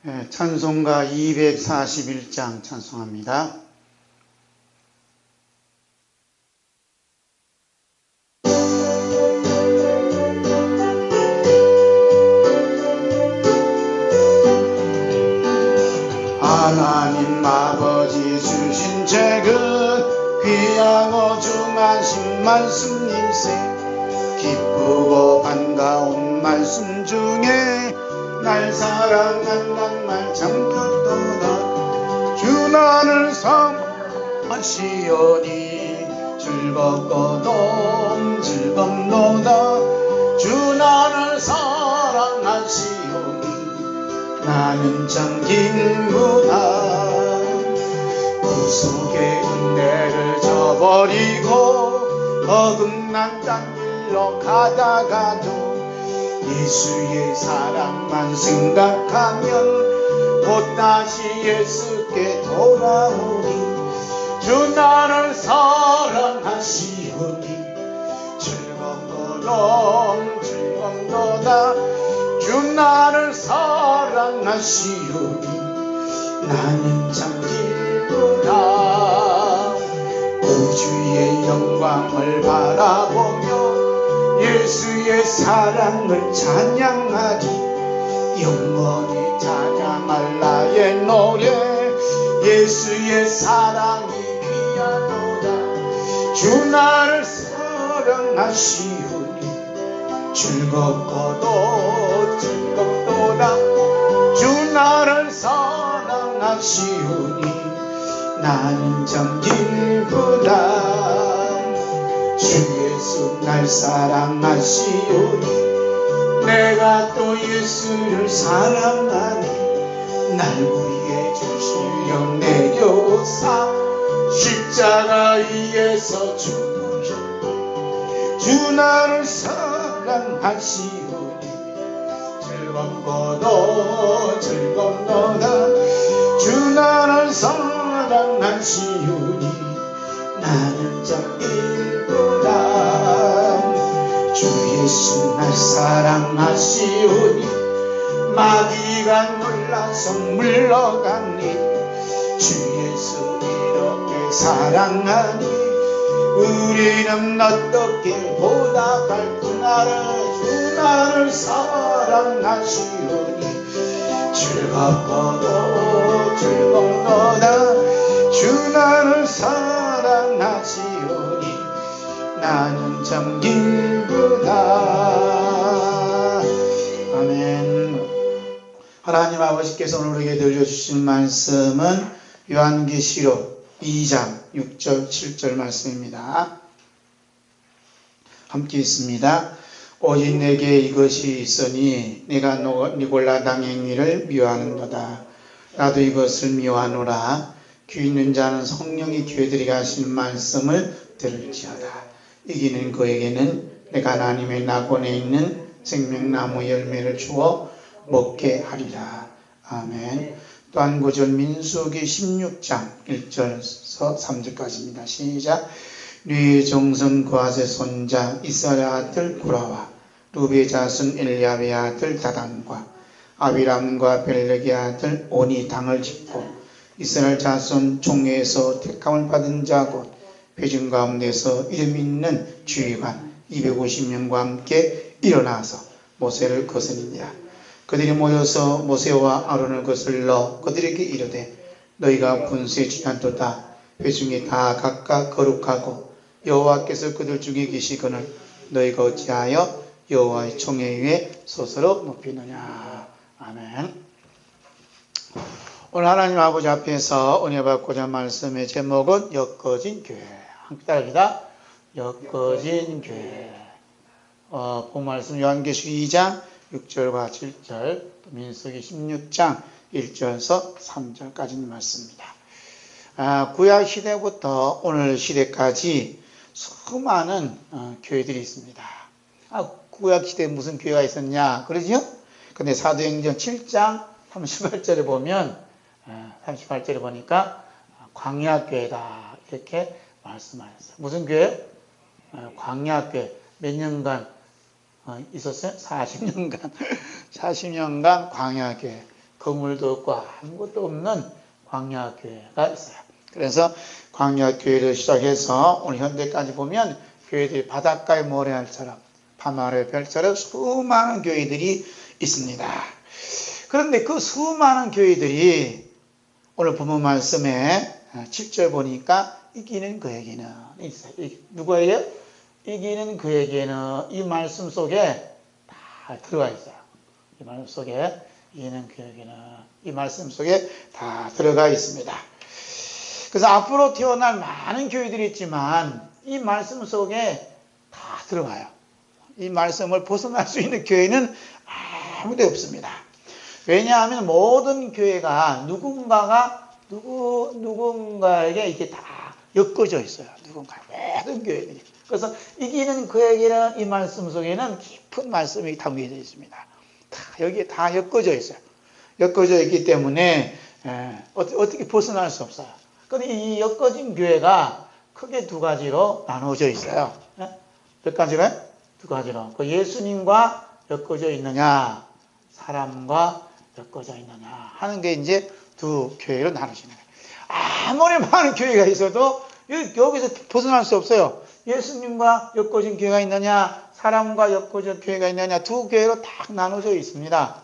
찬송가 241장 찬송합니다. 하나님 아버지 주신 책은 귀하고 중하신 말씀일세. 기쁘고 반가운 말씀 중에 날 사랑한단 말 참 좋도다. 주 나를 사랑하시오니 즐겁고도 즐겁도다. 주 나를 사랑하시오니 나는 참 기쁘다. 구속의 은혜를 저버리고 어긋난 딴 길로 가다가도 예수의 사랑만 생각하면 곧 다시 예수께 돌아오니 주 나를 사랑하시오니 즐겁고도 즐겁도다. 주 나를 사랑하시오니 나는 참 기쁘다. 우주의 영광을 바라보며 예수의 사랑을 찬양하리. 영원히 찬양할 나의 노래 예수의 사랑이 귀하도다. 주 나를 사랑하시오니 즐겁고도 즐겁도다. 주 나를 사랑하시오니 나는 참 기쁘다. 주 예수 날 사랑하시오니 내가 또 예수를 사랑하니 날 위해 주시려 내려사 십자가 위에서 죽으셨고 주 나를 사랑하시오니 즐겁고도 즐겁도다. 주 나를 사랑하시오니 나는 참 기쁘다. 주 예수 날 사랑하시오니 마귀가 놀라서 물러가니 주 예수 이렇게 사랑하니 우리는 어떻게 보답할까라. 주 나를 사랑하시오니 즐겁고도 즐겁도다. 주 나를 사랑하시오니 나는 참 기쁘다. 아멘. 하나님 아버지께서 오늘 우리에게 들려주신 말씀은 요한계시록 2장 6절 7절 말씀입니다. 함께 읽습니다. 오직 내게 이것이 있으니 내가 니골라 당행위를 미워하는도다. 나도 이것을 미워하노라. 귀 있는 자는 성령이 교회들에게 하신 말씀을 들을지어다. 이기는 그에게는 내가 하나님의 낙원에 있는 생명나무 열매를 주어 먹게 하리라. 아멘. 또 한 구절 민수기 16장 1절에서 3절까지입니다. 시작. 류의 정성 그앗의 손자 이스라엘 아들 구라와 루베 자손 엘리압의 아들 다단과 아비람과 벨렉의 아들 온이 당을 짓고 이스라엘 자손 총회에서 택함을 받은 자 곧 회중 가운데서 이름 있는 주의관 250명과 함께 일어나서 모세를 거스니니라. 그들이 모여서 모세와 아론을 거슬러 그들에게 이르되 너희가 분수에 않도다. 회중이 다 각각 거룩하고 여호와께서 그들 중에 계시거늘 너희가 어찌하여 여호와의 총회 위에 스스로 높이느냐. 아멘. 오늘 하나님 아버지 앞에서 은혜 받고자 한 말씀의 제목은 엮어진 교회. 함께 따릅니다. 엮어진 교회. 본 말씀 요한계시록 2장 6절과 7절, 민수기 16장 1절에서 3절까지 있는 말씀입니다. 구약 시대부터 오늘 시대까지 수많은 교회들이 있습니다. 구약 시대에 무슨 교회가 있었냐? 그러죠? 근데 사도행전 7장 38절에 보면 38절에 보니까 광야교회다 이렇게 말씀하셨어요. 무슨 교회요? 광야교회. 몇 년간 있었어요? 40년간 광야교회. 건물도 없고 아무것도 없는 광야교회가 있어요. 그래서 광야교회를 시작해서 오늘 현대까지 보면 교회들이 바닷가의 모래알처럼 밤하늘의 별처럼 수많은 교회들이 있습니다. 그런데 그 수많은 교회들이 오늘 본문 말씀에 7절 보니까 이기는 그에게는 있어요. 누구예요? 이기는 그에게는 이 말씀 속에 다 들어가 있어요. 이 말씀 속에 이기는 그에게는 이 말씀 속에 다 들어가 있습니다. 그래서 앞으로 태어날 많은 교회들이 있지만 이 말씀 속에 다 들어가요. 이 말씀을 벗어날 수 있는 교회는 아무도 없습니다. 왜냐하면 모든 교회가 누군가에게 이게 다 엮어져 있어요. 모든 교회들이. 그래서 이기는 그에게는 이 말씀 속에는 깊은 말씀이 담겨져 있습니다. 여기에 다 엮어져 있어요. 엮어져 있기 때문에 어떻게 벗어날 수 없어요. 그런데 이 엮어진 교회가 크게 두 가지로 나누어져 있어요. 몇 가지로? 두 가지로. 그 예수님과 엮어져 있느냐, 사람과 엮어져 있느냐 하는 게 이제 두 교회로 나누시는 거예요. 아무리 많은 교회가 있어도 여기서 벗어날 수 없어요. 예수님과 엮어진 교회가 있느냐, 사람과 엮어진 교회가 있느냐, 두 교회로 딱 나눠져 있습니다.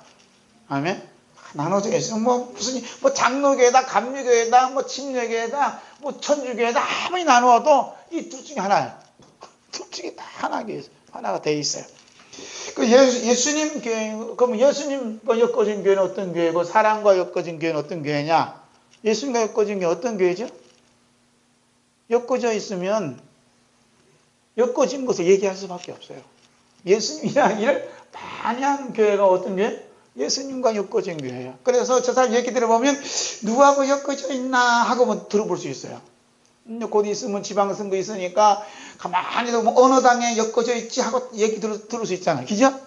아멘? 나눠져 있어요. 무슨 장로교회다, 감리교회다, 침례교회다, 천주교회다, 아무리 나누어도 이 둘 중에 하나예요. 둘 중에 다 하나가 돼 있어요. 그 예수님 교회, 그럼 예수님과 엮어진 교회는 어떤 교회고, 사람과 엮어진 교회는 어떤 교회냐? 예수님과 엮어진 교회 어떤 교회죠? 엮어져 있으면 엮어진 것을 얘기할 수밖에 없어요. 예수님 이야기를 많이 하는 교회가 어떤 교회? 예수님과 엮어진 교회예요. 그래서 저 사람 얘기 들어보면 누구하고 엮어져 있나 하고 들어볼 수 있어요. 곧 있으면 지방선거 있으니까 가만히 어느 당에 엮어져 있지 하고 얘기 들을 수 있잖아요. 그죠?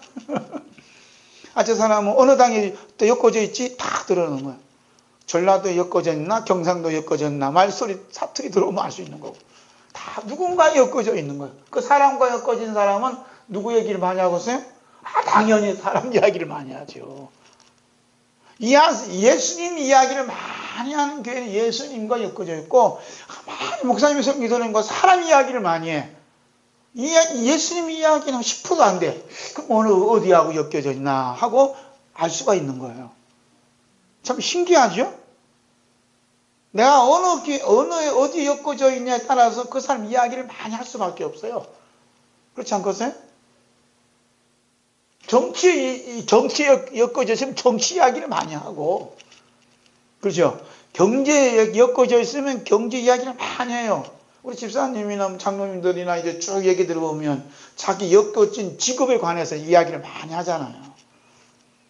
저 사람은 어느 당에 또 엮어져 있지? 다 들어오는 거예요. 전라도에 엮어져 있나, 경상도에 엮어져 있나, 말소리, 사투리 들어오면 알 수 있는 거고. 다 누군가에 엮어져 있는 거예요. 그 사람과 엮어진 사람은 누구 얘기를 많이 하고 있어요? 당연히 사람 이야기를 많이 하죠. 예수님 이야기를 많이 하는 교회는 예수님과 엮어져 있고, 가만히 목사님이 설교하는 거 사람 이야기를 많이 해. 예수님 이야기는 10%도 안 돼. 그럼 어디하고 엮여져 있나 하고 알 수가 있는 거예요. 참 신기하죠? 내가 어디에 엮어져 있냐에 따라서 그 사람 이야기를 많이 할 수밖에 없어요. 그렇지 않겠어요? 정치에 엮어져 있으면 정치 이야기를 많이 하고, 그렇죠? 경제에 엮어져 있으면 경제 이야기를 많이 해요. 우리 집사님이나 장로님들이나 이제 쭉 얘기 들어보면 자기 엮어진 직업에 관해서 이야기를 많이 하잖아요.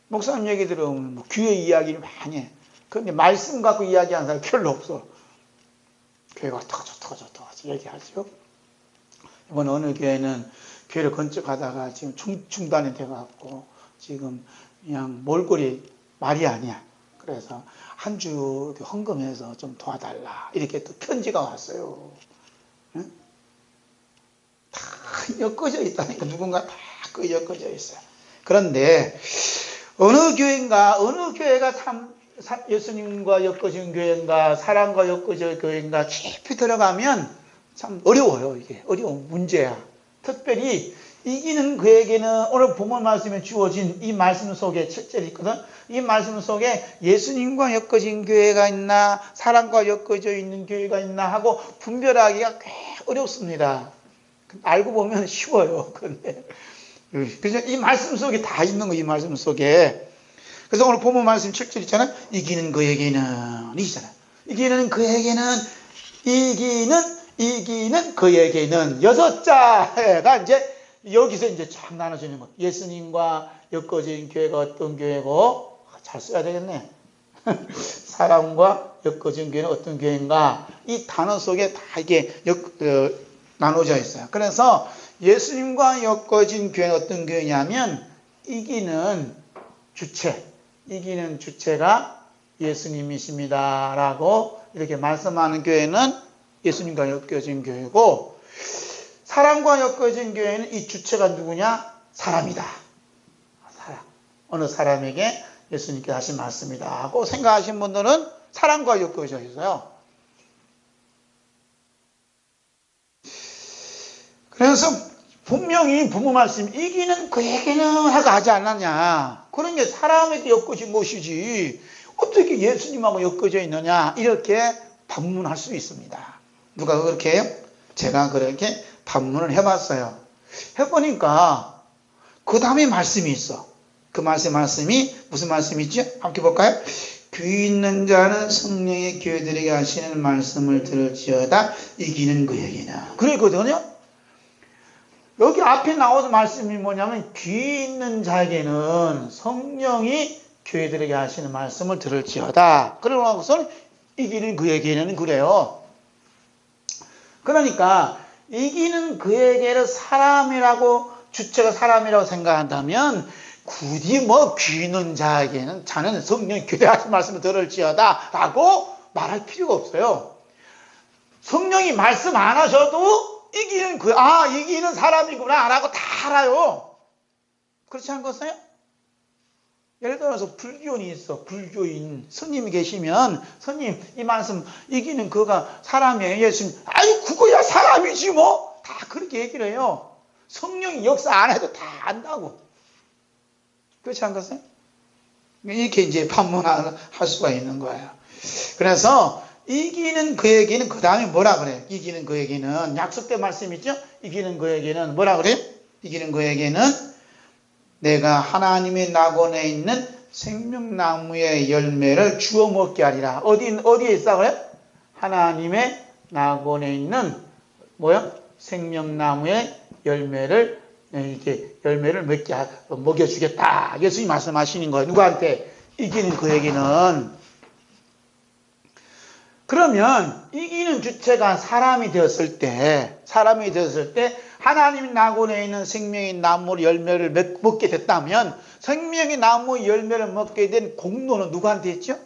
목사님 얘기 들어보면 교회 이야기를 많이 해. 그런데 말씀 갖고 이야기하는 사람이 별로 없어. 교회가 어떡하죠 얘기하죠. 이번 어느 교회는 교회를 건축하다가 지금 중단이 돼갖고 지금 그냥 몰골이 말이 아니야. 그래서 한 주 헌금해서 좀 도와달라 이렇게 또 편지가 왔어요. 응? 다 엮어져 있다니까. 누군가 다 엮어져 있어요. 그런데 어느 교회가 참 예수님과 엮어진 교회인가, 사람과 엮어진 교회인가 깊이 들어가면 참 어려워요. 이게 어려운 문제야. 특별히 이기는 그에게는 오늘 본문 말씀에 주어진 이 말씀 속에 7절이 있거든. 이 말씀 속에 예수님과 엮어진 교회가 있나, 사람과 엮어져 있는 교회가 있나 하고 분별하기가 꽤 어렵습니다. 알고 보면 쉬워요. 그런데 그래서 이 말씀 속에 다 있는 거, 이 말씀 속에. 그래서 오늘 본문 말씀 7절 있잖아요. 이기는 그에게는 이잖아요. 이기는 그에게는 이기는 그에게는 6자가 이제 여기서 이제 쫙 나눠지는 거. 예수님과 엮어진 교회가 어떤 교회고, 잘 써야 되겠네. 사람과 엮어진 교회는 어떤 교회인가. 이 단어 속에 다 이게 나눠져 있어요. 그래서 예수님과 엮어진 교회는 어떤 교회냐면 이기는 주체가 예수님이십니다라고 이렇게 말씀하는 교회는 예수님과 엮어진 교회고, 사람과 엮어진 교회는 이 주체가 누구냐? 사람이다. 어느 사람에게 예수님께 하신 말씀이다 하고 생각하신 분들은 사람과 엮어져 있어요. 그래서 분명히 부모 말씀 이기는 그에게는 하고 하지 않았냐. 그런 게 사람에게 엮어진 것이지 어떻게 예수님하고 엮어져 있느냐 이렇게 반문할 수 있습니다. 누가 그렇게 해요? 제가 그렇게 반문을 해봤어요. 해보니까 그 다음에 말씀이 있어. 그 말씀이 무슨 말씀이지? 함께 볼까요? 귀 있는 자는 성령의 교회들에게 하시는 말씀을 들을지어다 이기는 그에게는. 그랬거든요. 여기 앞에 나오는 말씀이 뭐냐면 귀 있는 자에게는 성령이 교회들에게 하시는 말씀을 들을지어다. 그러고서는 이기는 그에게는 그래요. 그러니까 이기는 그에게는 사람이라고 주체가 사람이라고 생각한다면 굳이 뭐 귀 있는 자에게는 자는 성령이 교회에 하신 말씀을 들을지어다 라고 말할 필요가 없어요. 성령이 말씀 안 하셔도 이기는 이기는 사람이구나 라고 다 알아요. 그렇지 않겠어요? 예를 들어서 불교인이 있어. 불교인 스님이 계시면 스님 이 말씀 이기는 그가 사람이에요. 예수님 아유 그거야 사람이지 뭐. 다 그렇게 얘기를 해요. 성령이 역사 안 해도 다 안다고. 그렇지 않겠어요? 이렇게 이제 반문할 수가 있는 거예요. 그래서 이기는 그에게는 그 다음에 뭐라 그래요? 이기는 그에게는 약속된 말씀 있죠? 이기는 그에게는 뭐라 그래요? 이기는 그에게는 내가 하나님의 낙원에 있는 생명나무의 열매를 주워 먹게 하리라. 어디에 있어 그래요? 하나님의 낙원에 있는 생명나무의 열매를 이렇게 열매를 먹여주겠다. 예수님이 말씀하시는 거예요. 누구한테? 이기는 그에게는. 그러면 이기는 주체가 사람이 되었을 때 하나님의 낙원에 있는 생명의 나무 열매를 먹게 됐다면 생명의 나무 열매를 먹게 된 공로는 누구한테 있죠?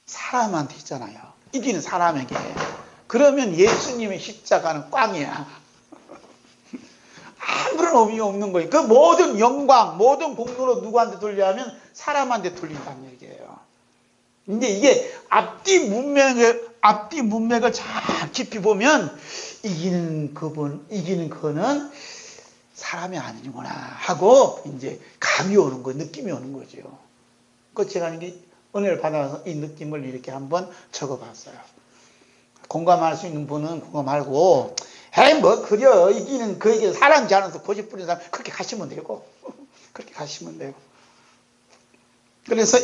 사람한테 있잖아요. 이기는 사람에게. 그러면 예수님의 십자가는 꽝이야. 아무런 의미가 없는 거예요. 그 모든 영광, 모든 공로를 누구한테 돌려하면 사람한테 돌린다는 얘기예요. 근데 이게 앞뒤 문맥을 잘 깊이 보면 이기는 그는 사람이 아니구나 하고 이제 감이 오는 거, 느낌이 오는 거죠. 그 제가 이게 은혜를 받아서 이 느낌을 이렇게 한번 적어봤어요. 공감할 수 있는 분은 공감하고, 그려 이기는 그에게 사람지 않아서 고집 부리는 사람 그렇게 가시면 되고, 그렇게 가시면 되고. 그래서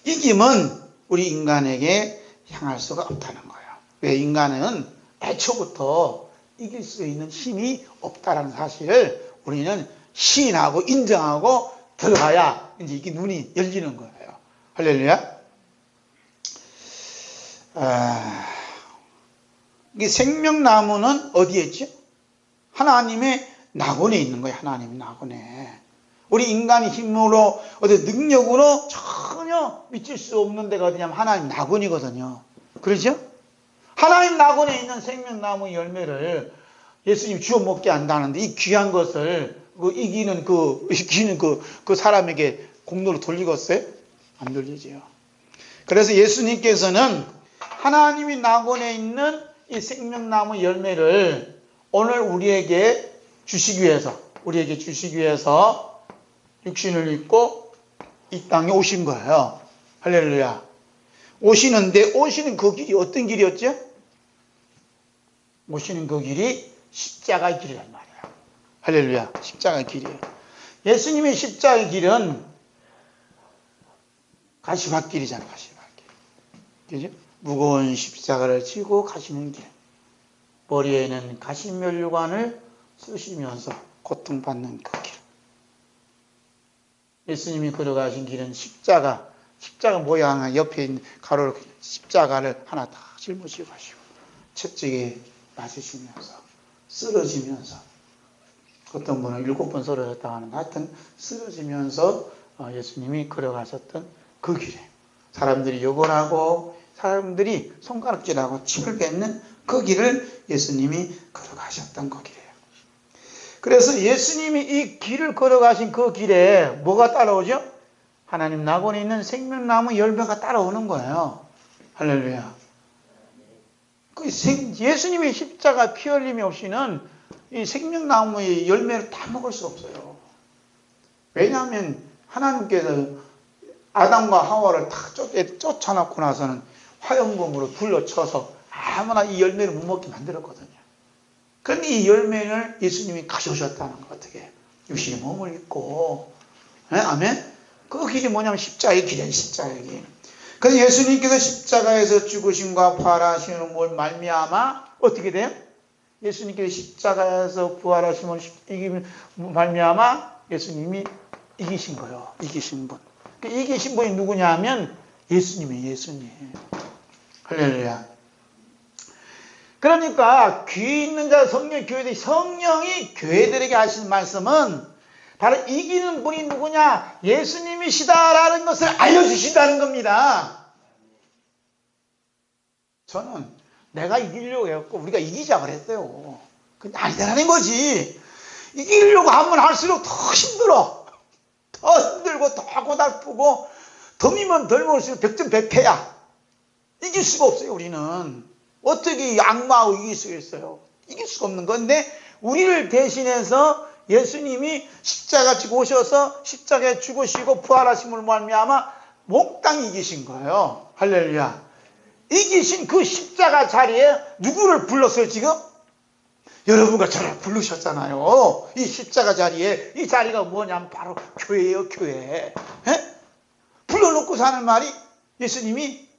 이김은 우리 인간에게 향할 수가 없다는 거예요. 왜? 인간은 애초부터 이길 수 있는 힘이 없다는 사실을 우리는 시인하고 인정하고 들어가야 이제 이게 눈이 열리는 거예요. 할렐루야. 이 생명나무는 어디에 있죠? 하나님의 낙원에 있는 거예요. 하나님의 낙원에. 우리 인간의 힘으로 능력으로 전혀 미칠 수 없는 데가 어디냐면 하나님 낙원이거든요. 그렇죠? 하나님 낙원에 있는 생명나무 열매를 예수님 주워 먹게 한다는데 이 귀한 것을 이기는 그 사람에게 공로로 돌리겠어요? 안 돌리죠. 그래서 예수님께서는 하나님이 낙원에 있는 이 생명나무 열매를 오늘 우리에게 주시기 위해서 육신을 입고 이 땅에 오신 거예요. 할렐루야. 오시는 그 길이 어떤 길이었죠? 오시는 그 길이 십자가의 길이란 말이에요. 할렐루야. 십자가의 길이에요. 예수님의 십자가의 길은 가시밭길이잖아요. 가시밭길. 그죠? 무거운 십자가를 지고 가시는 길. 머리에는 가시면류관을 쓰시면서 고통받는 그 길. 예수님이 걸어가신 길은 십자가 모양 옆에 있는 가로로 십자가를 하나 다 짊어지고 가시고 채찍에 맞으시면서 쓰러지면서 어떤 분은 7번 쓰러졌다고 하는 하여튼 쓰러지면서 예수님이 걸어가셨던 그 길에 사람들이 욕을 하고 사람들이 손가락질하고 침을 뱉는 그 길을 예수님이 걸어가셨던 그 길이에요. 그래서 예수님이 이 길을 걸어가신 그 길에 뭐가 따라오죠? 하나님 낙원에 있는 생명나무 열매가 따라오는 거예요. 할렐루야. 예수님의 십자가 피 흘림이 없이는 이 생명나무의 열매를 다 먹을 수 없어요. 왜냐하면 하나님께서 아담과 하와를 다 쫓아놓고 나서는 화염검으로 둘러쳐서 아무나 이 열매를 못 먹게 만들었거든요. 그런데 이 열매를 예수님이 가져오셨다는 거 어떻게 육신의 몸을 입고, 네? 아멘. 그 길이 뭐냐면 십자가의 길이에요. 십자가의 길. 그래서 예수님께서 십자가에서 죽으심과 부활하심을 뭘 말미암아 어떻게 돼요? 예수님께서 십자가에서 부활하심을 말미암아 예수님이 이기신 거예요. 이기신 분. 그 이기신 분이 누구냐면 예수님이에요. 예수님. 할렐루야. 그러니까 귀 있는 자 성령 교회들이 성령이 교회들에게 하신 말씀은 바로 이기는 분이 누구냐? 예수님이시다라는 것을 알려주신다는 겁니다. 저는 내가 이기려고 해갖고 우리가 이기자 그랬어요. 그게 아니라는 거지. 이기려고 하면 할수록 더 힘들어. 더 힘들고 더 고달프고 덤이면 덜 먹을수록 백전백패야. 이길 수가 없어요. 우리는. 어떻게 악마하고 이길 수가 있어요? 이길 수가 없는 건데 우리를 대신해서 예수님이 십자가 지고 오셔서 십자가에 죽으시고 부활하심을 말미암아 몽땅 이기신 거예요. 할렐루야. 이기신 그 십자가 자리에 누구를 불렀어요 지금? 여러분과 저를 부르셨잖아요. 이 십자가 자리에. 이 자리가 뭐냐면 바로 교회예요. 교회. 에? 불러놓고 사는 말이 예수님이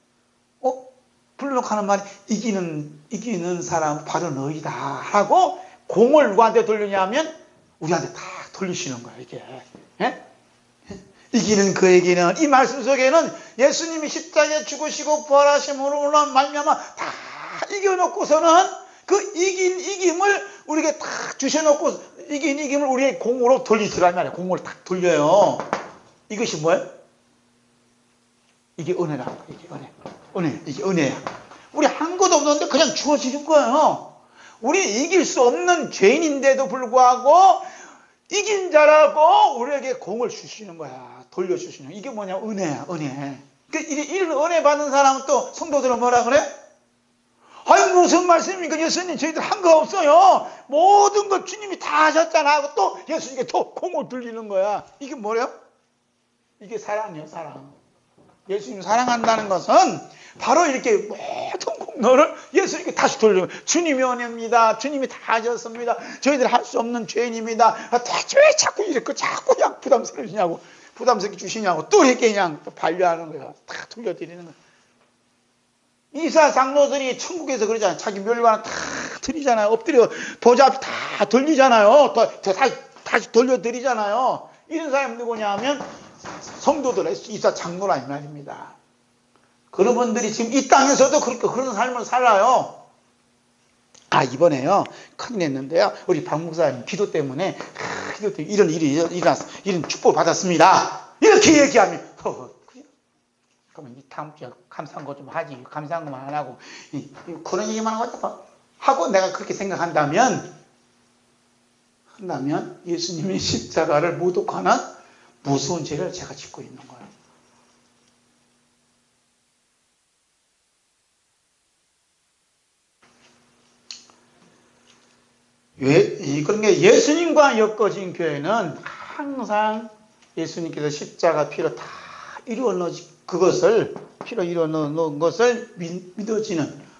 불러놓고 하는 말이 이기는 사람 바로 너희다 하고 공을 누구한테 돌리냐면 우리한테 다 돌리시는 거예요. 이게. 에? 이기는 그에게는 이 말씀 속에는 예수님이 십자가에 죽으시고 부활하심으로 말미암아 다 이겨놓고서는 그 이긴 이김을 우리에게 딱 주셔놓고 이긴 이김을 우리의 공으로 돌리시란 말이에요. 공을 딱 돌려요. 이것이 뭐예요? 이게 은혜라는 거예요. 이게 은혜. 이게 은혜야. 우리 한 것도 없는데 그냥 주어지는 거예요. 우리 이길 수 없는 죄인인데도 불구하고 이긴 자라고 우리에게 공을 주시는 거야. 돌려주시는 거야. 이게 뭐냐? 은혜야. 은혜. 이런 은혜 받는 사람은 또 성도들은 뭐라 그래? 아니 무슨 말씀입니까? 예수님 저희들 한 거 없어요. 모든 걸 주님이 다 하셨잖아 하고 또 예수님께 또 공을 돌리는 거야. 이게 뭐래요? 이게 사랑이에요. 사랑. 예수님 사랑한다는 것은 바로 이렇게 모든 공로를 예수님께 다시 돌리는 거예요. 주님이 은혜입니다. 주님이 다 하셨습니다. 저희들 할 수 없는 죄인입니다. 왜 자꾸 이렇게 자꾸 그냥 부담스러우시냐고 부담스럽게 주시냐고 또 이렇게 그냥 또 반려하는 거예요. 다 돌려드리는 거예요. 이사 장로들이 천국에서 그러잖아요. 자기 멸관을 다 드리잖아요. 엎드려 보좌 앞에 다 돌리잖아요. 다시 돌려드리잖아요. 이런 사람이 누구냐 하면 성도들, 이사 장로라 이 말입니다. 그런 분들이 지금 이 땅에서도 그렇게 그런 삶을 살아요. 이번에요. 큰일 났는데요. 우리 박 목사님 기도 때문에 이런 일이 일어났어. 이런 축복을 받았습니다. 이렇게 얘기하면 그러면 이 다음 주에 감사한 거 좀 하지. 감사한 것만 안 하고 그런 얘기만 하고 내가 그렇게 생각한다면 예수님이 십자가를 모독하는 무서운 죄를 제가 짓고 있는 거예요. 그러니까 예수님과 엮어진 교회는 항상 예수님께서 십자가 피로 다 피로 이루어 놓은 것을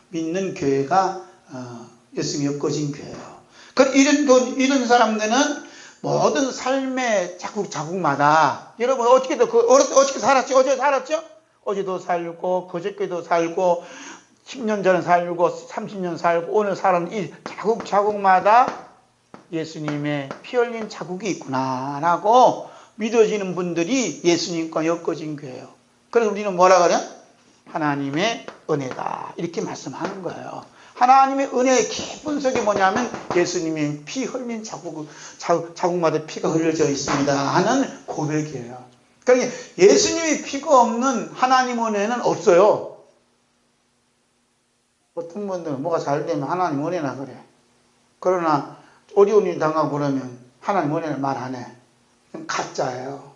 믿는 교회가 예수님이 엮어진 교회예요. 이런 사람들은 모든 삶의 자국마다 여러분 어떻게 살았죠? 어제 살았죠? 어제도 살고 그저께도 살고 10년 전에 살고 30년 살고 오늘 사는 이 자국마다 예수님의 피 흘린 자국이 있구나라고 믿어지는 분들이 예수님과 엮어진 교회예요. 그래서 우리는 뭐라 그래요? 하나님의 은혜다 이렇게 말씀하는 거예요. 하나님의 은혜의 깊은 속이 뭐냐면 예수님의 피 흘린 자국마다 피가 흘려져 있습니다 하는 고백이에요. 그러니까 예수님의 피가 없는 하나님 은혜는 없어요. 어떤 분들은 뭐가 잘 되면 하나님 은혜나 그래. 그러나 어려운 일 당하고 그러면 하나님 은혜를 말 안 해. 그건 가짜예요.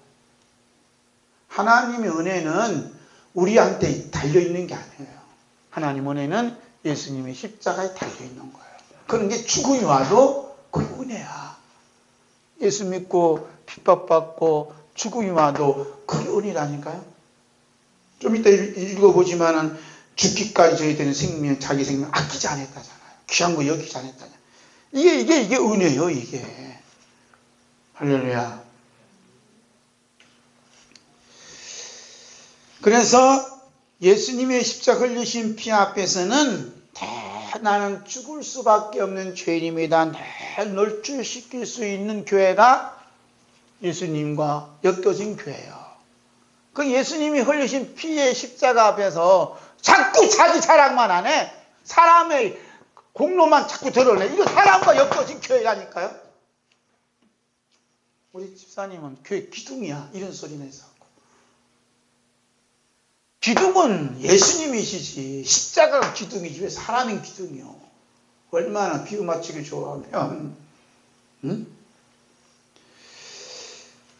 하나님의 은혜는 우리한테 달려있는 게 아니에요. 하나님 은혜는 예수님의 십자가에 달려있는 거예요. 그런 게 죽음이 와도 그게 은혜야. 예수 믿고 핍박받고 죽음이 와도 그게 은혜라니까요. 좀 이따 읽어보지만은 죽기까지 저희들은 생명, 자기 생명 아끼지 않았다잖아요. 귀한 거 여기지 않았다잖아요. 이게 은혜예요, 이게. 할렐루야. 그래서 예수님의 십자가 흘리신 피 앞에서는 나는 죽을 수밖에 없는 죄인입니다. 널 출시킬 수 있는 교회가 예수님과 엮여진 교회예요. 그 예수님이 흘리신 피의 십자가 앞에서 자꾸 자기 자랑만 하네. 사람의 공로만 자꾸 드러내. 이거 사람과 엮여진 교회라니까요. 우리 집사님은 교회 기둥이야. 이런 소리 내서. 기둥은 예수님이시지. 십자가가 기둥이지. 왜 사람인 기둥이요? 얼마나 비유 맞추기 좋아하면. 응?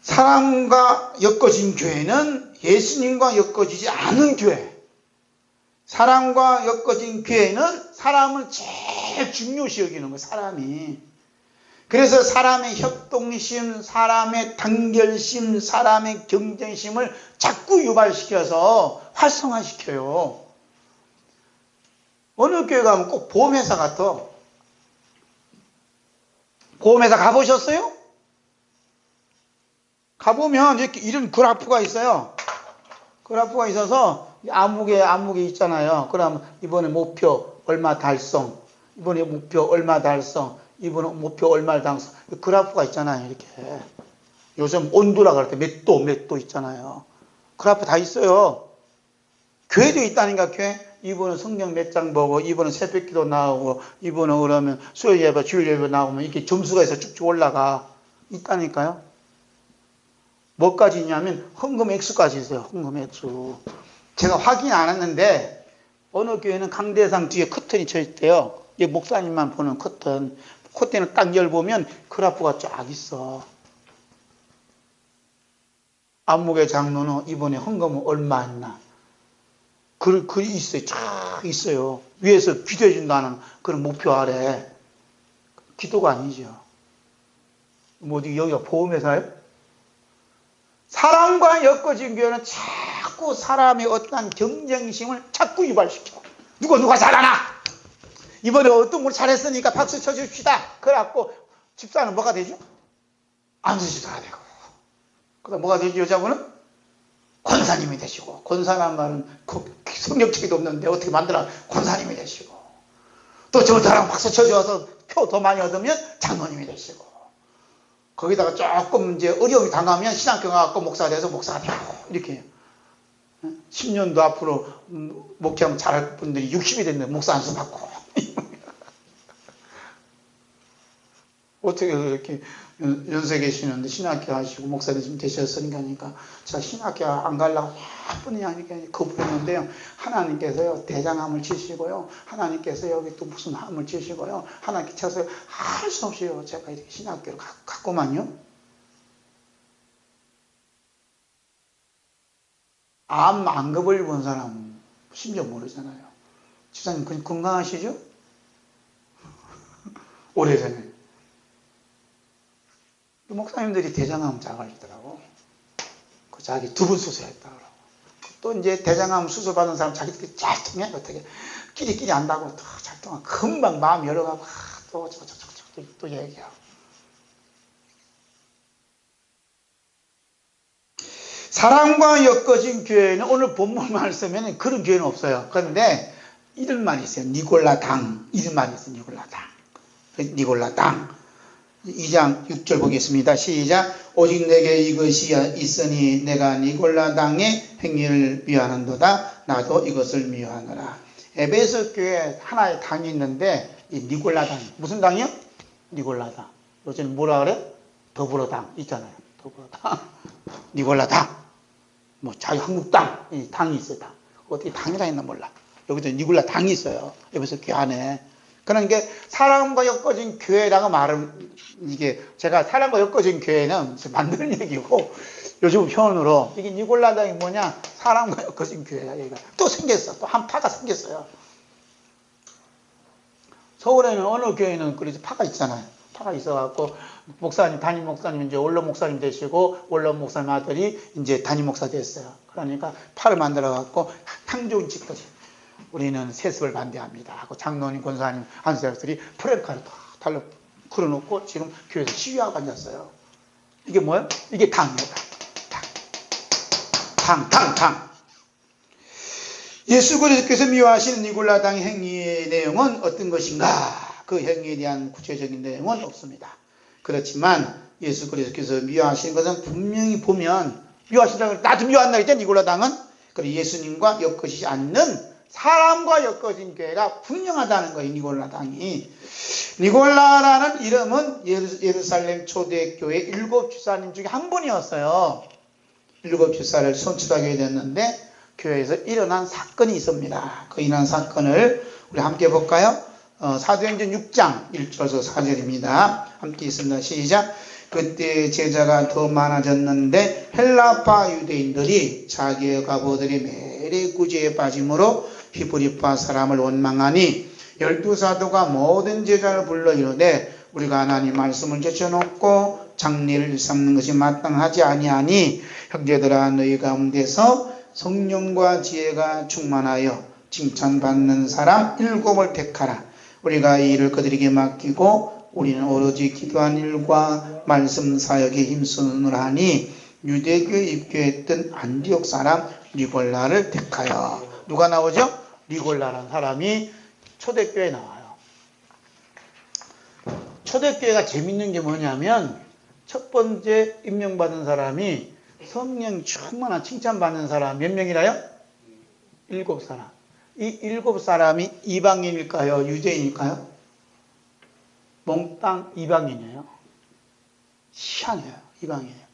사람과 엮어진 교회는 예수님과 엮어지지 않은 교회. 사람과 엮어진 교회는 사람을 제일 중요시 여기는 거예요. 사람이. 그래서 사람의 협동심, 사람의 단결심, 사람의 경쟁심을 자꾸 유발시켜서 활성화시켜요. 어느 교회 가면 꼭 보험회사 같아. 보험회사 가보셨어요? 가보면 이렇게 이런 그래프가 있어요. 그래프가 있어서 암흑에 있잖아요. 그러면 이번에 목표 얼마 달성, 이번에 목표 얼마 달성, 이번에 목표 얼마 달성. 그래프가 있잖아요. 이렇게. 요즘 온도라 그럴 때 몇 도 있잖아요. 그래프 다 있어요. 교회도 있다니까, 교회. 이번에 성경 몇 장 보고, 이번에 새벽기도 나오고, 이번에 그러면 수요일 예배, 주일 예배 나오면 이렇게 점수가 있어 쭉쭉 올라가. 있다니까요. 뭐까지 있냐면 헌금 액수까지 있어요. 헌금 액수. 제가 확인 안 했는데 어느 교회는 강대상 뒤에 커튼이 쳐 있대요. 이 목사님만 보는 커튼. 커튼을 딱 열보면 그래프가 쫙 있어. 안목의 장로는 이번에 헌금은 얼마 했나. 글이 있어요. 쫙 있어요. 위에서 기도해 준다는 그런 목표 아래. 기도가 아니죠. 뭐 어디 여기가 보험회사예요? 사람과 엮어진 교회는 자꾸 사람의 어떠한 경쟁심을 자꾸 유발시켜. 누가 잘하나? 이번에 어떤 걸 잘했으니까 박수 쳐줍시다. 그래갖고 집사는 뭐가 되죠? 안수지도가 되고. 그다음 뭐가 되죠? 여자분은 권사님이 되시고. 권사란 말은 성경책에도 없는데 어떻게 만들어? 권사님이 되시고. 또 저 사람 박수 쳐줘서 표 더 많이 얻으면 장로님이 되시고. 거기다가 조금 이제 어려움이 당하면 신학교 가고 목사가 돼서 목사가 되고 이렇게 해요. 10년도 앞으로 목회하면 잘할 분들이 60이 됐는데 목사 안수 받고 어떻게 이렇게 연세 계시는데 신학교 하시고 목사님 좀 되셨으니까 제가 신학교 안 가려고 몇 번이나 이렇게 거부했는데요. 하나님께서요 대장암을 치시고요. 하나님께서 여기 또 무슨 암을 치시고요. 하나님께서 할 수 없이요. 제가 이렇게 신학교를 갔구만요. 암 안급을 본 사람 심지어 모르잖아요. 집사님 건강하시죠? 오래전에. 목사님들이 대장암 자가시더라고. 그 자기 두부 수술했다 그러고. 또 이제 대장암 수술 받은 사람 자기들끼리 잘 통해. 어떻게 끼리끼리 안다고 더 잘 통하. 금방 마음 열어가고 또 얘기하고. 사랑과 엮어진 교회는 오늘 본문 말씀에는 그런 교회는 없어요. 그런데 이름만 있어요. 니골라당. 이름만 있어요. 니골라당. 2장 6절 보겠습니다. 시작. 오직 내게 이것이 있으니 내가 니골라당의 행위를 미워하는도다. 나도 이것을 미워하노라. 에베소 교회에 하나의 당이 있는데 이 니골라당. 무슨 당이요? 니골라당. 요즘 뭐라 그래? 더불어당 있잖아요. 더불어당. 니골라당. 뭐 자유한국당. 이 당이 있어요. 당. 어떻게 당이라 했나 몰라. 여기도 니골라 당이 있어요. 에베소 교회 안에. 그런 게 사람과 엮어진 교회라고 말은, 이게 제가 사람과 엮어진 교회는 만드는 얘기고, 요즘 표현으로 이게 니골라당이 뭐냐, 사람과 엮어진 교회야. 얘가 또 생겼어. 또 한 파가 생겼어요. 서울에는 어느 교회는 그래서 파가 있잖아요. 파가 있어갖고 목사님, 담임 목사님 이제 원로 목사님 되시고 원로 목사님 아들이 이제 담임 목사 됐어요. 그러니까 파를 만들어갖고 탕조인 짓거지. 우리는 세습을 반대합니다 하고 장로님, 권사님, 한수장들이 프랭카를 다 달려 걸어놓고 지금 교회에서 시위하고 앉았어요. 이게 뭐예요? 이게 당이에요. 당. 예수 그리스도께서 미워하시는 니골라당의 행위의 내용은 어떤 것인가? 그 행위에 대한 구체적인 내용은 없습니다. 그렇지만 예수 그리스도께서 미워하시는 것은 분명히 보면, 미워하신다는 걸 나도 미워한다 했죠. 니골라당은. 그리고 예수님과 엮어지지 않는 사람과 엮어진 교회가 분명하다는 거예요. 니골라당이. 니골라라는 이름은 예루살렘 초대교회 7 주사님 중에 한 분이었어요. 7 주사를 선출하게 됐는데 교회에서 일어난 사건이 있습니다. 그 일어난 사건을 우리 함께 볼까요? 사도행전 6장 1절에서 4절입니다. 함께 있습니다. 시작. 그때 제자가 더 많아졌는데 헬라파 유대인들이 자기의 과부들이 매일의 구제에 빠짐으로 히브리파 사람을 원망하니 12사도가 모든 제자를 불러 이르되 우리가 하나님 말씀을 제쳐놓고 장례를 삼는 것이 마땅하지 아니하니 형제들아 너희 가운데서 성령과 지혜가 충만하여 칭찬받는 사람 7을 택하라. 우리가 이 일을 그들에게 맡기고 우리는 오로지 기도한 일과 말씀 사역에 힘쓰느라 하니 유대교에 입교했던 안디옥 사람 니골라를 택하여. 누가 나오죠? 니골라라는 사람이 초대교회에 나와요. 초대교회가 재밌는 게 뭐냐면 첫 번째 임명받은 사람이 성령 충만한 칭찬받는 사람 몇 명이라요? 7사람. 이 7사람이 이방인일까요? 유대인일까요? 몽땅 이방인이에요. 희한해요. 이방인이에요.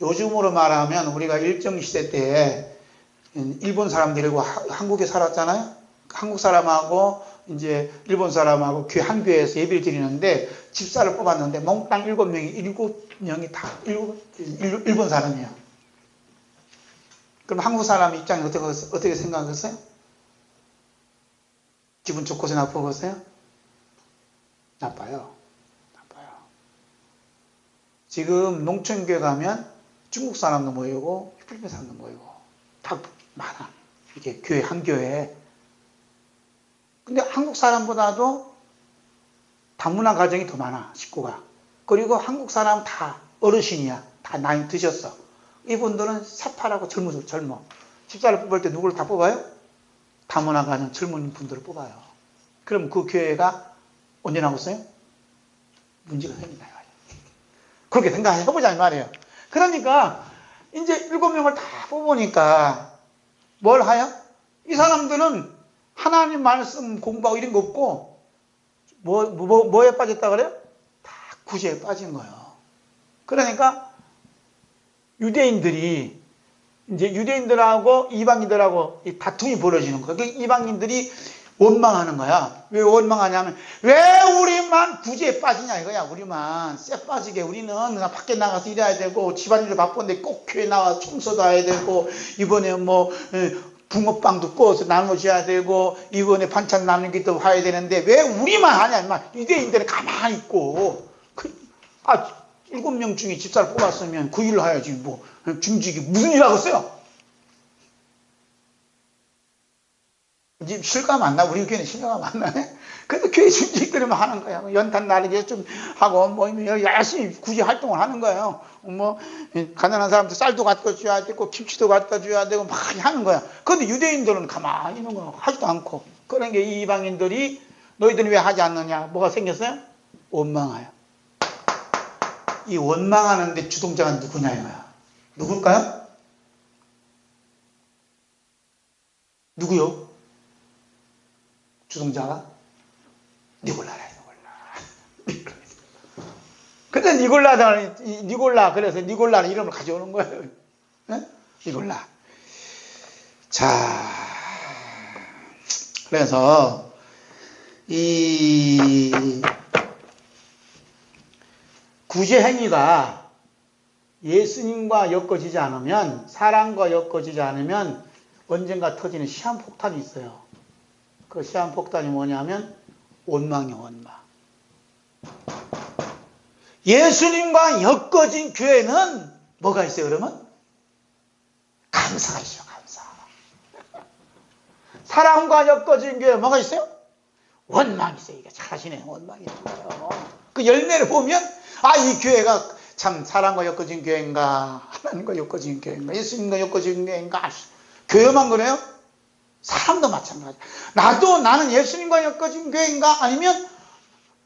요즘으로 말하면 우리가 일정시대 때 일본 사람 데리고 한국에 살았잖아요. 한국 사람하고 이제 일본 사람하고 한 교회에서 예배를 드리는데 집사를 뽑았는데 몽땅 7명이 다 일본 사람이에요. 그럼 한국 사람 입장에 어떻게 생각하겠어요? 기분 좋고서 나쁘겠어요? 나빠요. 지금 농촌교회 가면 중국 사람도 모이고 필리핀 사람도 모이고 다 많아. 이게 교회 한 교회에. 근데 한국 사람보다도 다문화 가정이 더 많아, 식구가. 그리고 한국 사람 다 어르신이야. 다 나이 드셨어. 이분들은 새파랗고 젊어. 집사를 뽑을 때 누구를 다 뽑아요? 다문화 가정 젊은 분들을 뽑아요. 그럼 그 교회가 언제 나오겠어요? 문제가 생긴다. 그렇게 생각해보자 이 말이에요. 그러니까 이제 7명을 다 뽑으니까 뭘 하여? 이 사람들은 하나님 말씀 공부하고 이런 거 없고 뭐에 빠졌다 그래요? 다 구제에 빠진 거예요. 그러니까 유대인들이 이제 유대인들하고 이방인들하고 이 다툼이 벌어지는 거예요. 이방인들이 원망하는 거야. 왜 원망하냐면 왜 우리만 구제에 빠지냐 이거야. 우리만 쎄 빠지게. 우리는 그냥 밖에 나가서 일해야 되고 집안일도 바쁜데 꼭 교회 나와 청소도 해야 되고 이번에 뭐 붕어빵도 구워서 나눠줘야 되고 이번에 반찬 나누기도 해야 되는데 왜 우리만 하냐. 유대인들은 가만히 있고 7명 중에 집사를 뽑았으면 그 일을 해야지 뭐 중직이 무슨 일 하겠어요? 이제 실감 안 나. 우리 교회는 실감 안 나네. 그래도 교회 중직들이만 하는 거야. 연탄 나르기 좀 하고 뭐 열심히 굳이 활동을 하는 거예요. 뭐 가난한 사람들 쌀도 갖다 줘야 되고 김치도 갖다 줘야 되고 많이 하는 거야. 그런데 유대인들은 가만히 있는 거야. 하지도 않고. 그런 게 이 이방인들이 너희들은 왜 하지 않느냐? 뭐가 생겼어요? 원망해요. 이 원망하는데 주동자가 누구냐 이거야. 누굴까요? 누구요? 주동자가? 니골라라. 근데 그래서 니골라는 이름을 가져오는 거예요. 네? 니골라. 자, 그래서 이 구제 행위가 예수님과 엮어지지 않으면, 사랑과 엮어지지 않으면 언젠가 터지는 시한폭탄이 있어요. 그 시한폭탄이 뭐냐면 원망이에요. 원망. 예수님과 엮어진 교회는 뭐가 있어요, 그러면? 감사가 있어요. 감사. 사랑과 엮어진 교회 뭐가 있어요? 원망이 있어요. 이게 잘하시네. 원망이 있어요. 그 열매를 보면 이 교회가 참 사랑과 엮어진 교회인가, 하나님과 엮어진 교회인가, 예수님과 엮어진 교회인가. 교회만 그래요? 사람도 마찬가지. 나는 예수님과 엮어진 교회인가, 아니면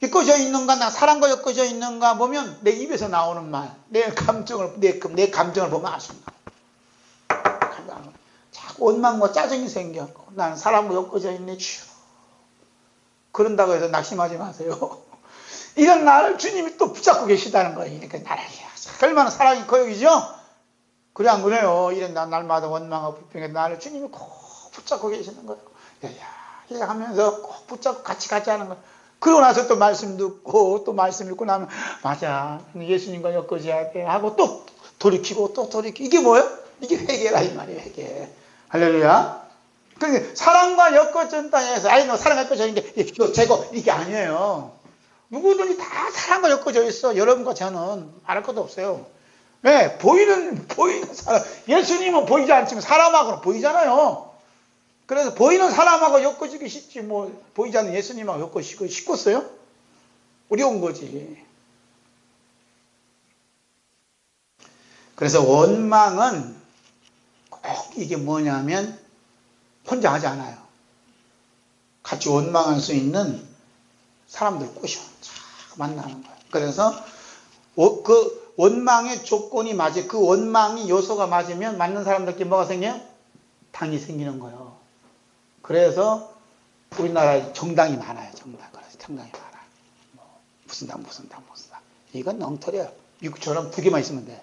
엮어져 있는가, 나 사랑과 엮어져 있는가 보면 내 입에서 나오는 말, 내 감정을 보면 아십니다. 자꾸 원망과 짜증이 생겨. 나는 사람과 엮어져 있네, 주여. 그런다고 해서 낙심하지 마세요. 이런 나를 주님이 또 붙잡고 계시다는 거예요. 그러니까 나를 얼마나 사랑이 커요이죠? 그래 안 그래요? 이런 날마다 원망하고 불평해 나를 주님이 꼭 붙잡고 계시는 거예요. 야, 하면서 꼭 붙잡고 같이 하는 거예요. 그러고 나서 또 말씀 듣고 또 말씀 읽고 나면 맞아, 예수님과 엮어져야 돼 하고 또 돌이키고 또 돌이키고. 이게 뭐예요? 이게 회개라 이 말이에요. 회개. 할렐루야. 그러니까 사랑과 엮어진다 해서 너 사랑과 엮어져 있는 게 제거 이게 아니에요. 누구든지 다 사랑과 엮어져 있어. 여러분과 저는 말할 것도 없어요. 왜? 보이는 사람. 예수님은 보이지 않지만 사람하고는 보이잖아요. 그래서 보이는 사람하고 엮어지기 쉽지, 보이지 않는 예수님하고 엮어지기 쉽겠어요? 어려운 거지. 그래서 원망은 꼭 이게 뭐냐면 혼자 하지 않아요. 같이 원망할 수 있는 사람들 꼬셔. 만나는 거예요. 그래서 그 원망의 조건이 맞아요. 그 원망이 요소가 맞으면 맞는 사람들끼리 뭐가 생겨요? 당이 생기는 거예요. 그래서 우리나라에 정당이 많아요. 정당이 많아요. 무슨 당. 이건 엉터리야. 미국처럼 2개만 있으면 돼.